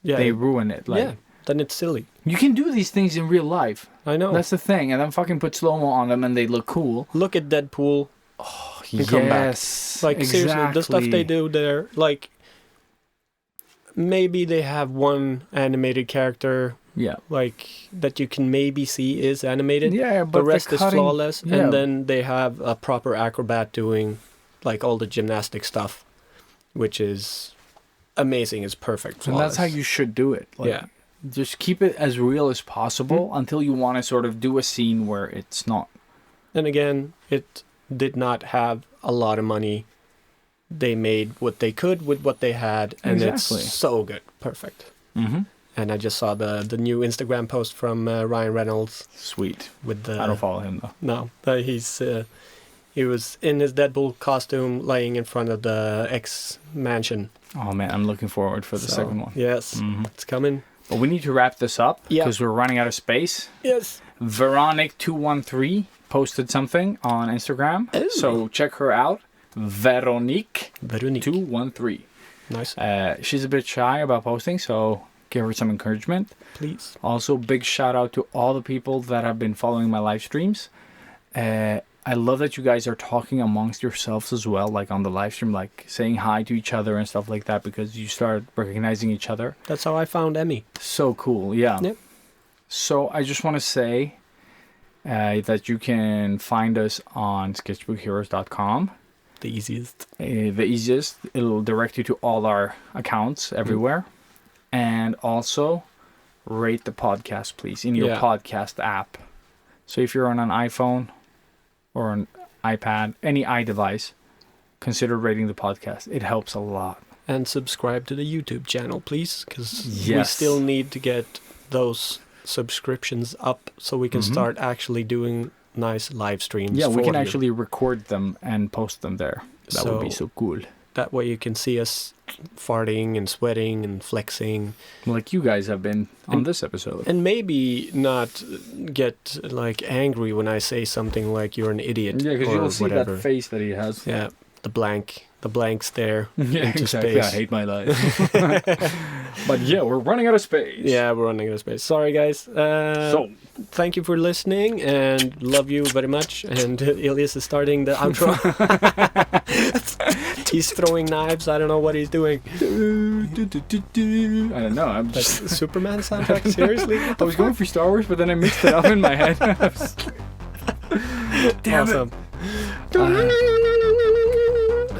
Yeah, they ruin it. Like, then it's silly. You can do these things in real life. I know. That's the thing. And then fucking put slow-mo on them and they look cool. Look at Deadpool. Oh, come back. Like, seriously, the stuff they do there, like, maybe they have one animated character, like, that you can maybe see is animated. Yeah, but the rest is flawless. Yeah. And then they have a proper acrobat doing, like, all the gymnastic stuff, which is... amazing, is perfect, flawless. And that's how you should do it. Like, just keep it as real as possible until you want to sort of do a scene where it's not. And again, it did not have a lot of money. They made what they could with what they had, and it's so good, perfect. And I just saw the new Instagram post from Ryan Reynolds. Sweet. With the I don't follow him though. No, he was in his Deadpool costume, laying in front of the X mansion. Oh man, I'm looking forward for the second one. Yes, it's coming. But we need to wrap this up because we're running out of space. Yes. Veronic213 posted something on Instagram, so check her out. Veronic213. Nice. She's a bit shy about posting, so give her some encouragement. Please. Also, big shout out to all the people that have been following my live streams. I love that you guys are talking amongst yourselves as well, like on the live stream, like saying hi to each other and stuff like that, because you start recognizing each other. That's how I found Emmy. So cool, yeah. Yep. So I just want to say that you can find us on sketchbookheroes.com. The easiest. The easiest. It'll direct you to all our accounts everywhere. And also, rate the podcast, please, in your podcast app. So if you're on an iPhone or an iPad, any iDevice, consider rating the podcast. It helps a lot. And subscribe to the YouTube channel, please, because we still need to get those subscriptions up so we can start actually doing nice live streams. Yeah, we can actually record them and post them there. That would be so cool. That way you can see us farting and sweating and flexing. Like you guys have been on this episode. And maybe not get like angry when I say something like you're an idiot. Yeah, because you'll see that face that he has. Yeah, the blank's there. Yeah, into exactly. space. I hate my life. But yeah, we're running out of space. Yeah, we're running out of space. Sorry, guys. So, thank you for listening and love you very much. And Elias is starting the outro. He's throwing knives. I don't know what he's doing. I don't know. I'm just Superman soundtrack. Seriously? I was going for Star Wars, but then I mixed it up in my head. Damn awesome.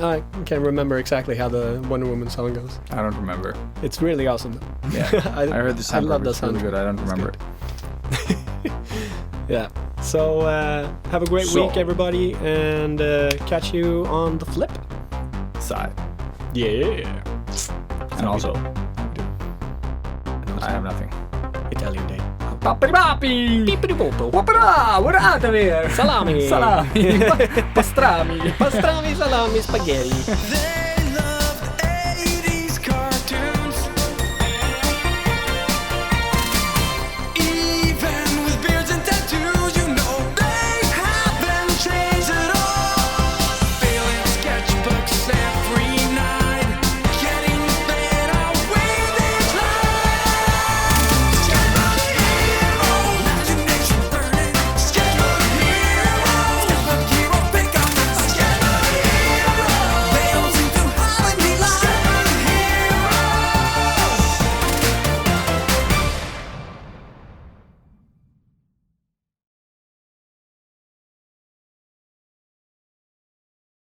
I can't remember exactly how the Wonder Woman song goes. I don't remember. It's really awesome. Yeah, I heard the soundtrack. I love the sound. Really good. I don't remember it. Yeah. So have a great week, everybody, and catch you on the flip side. Yeah. And also, I have nothing. Italian day. Papi! Wapara! What out of here? Salami! Salami! Pastrami! Pastrami, salami, spaghetti.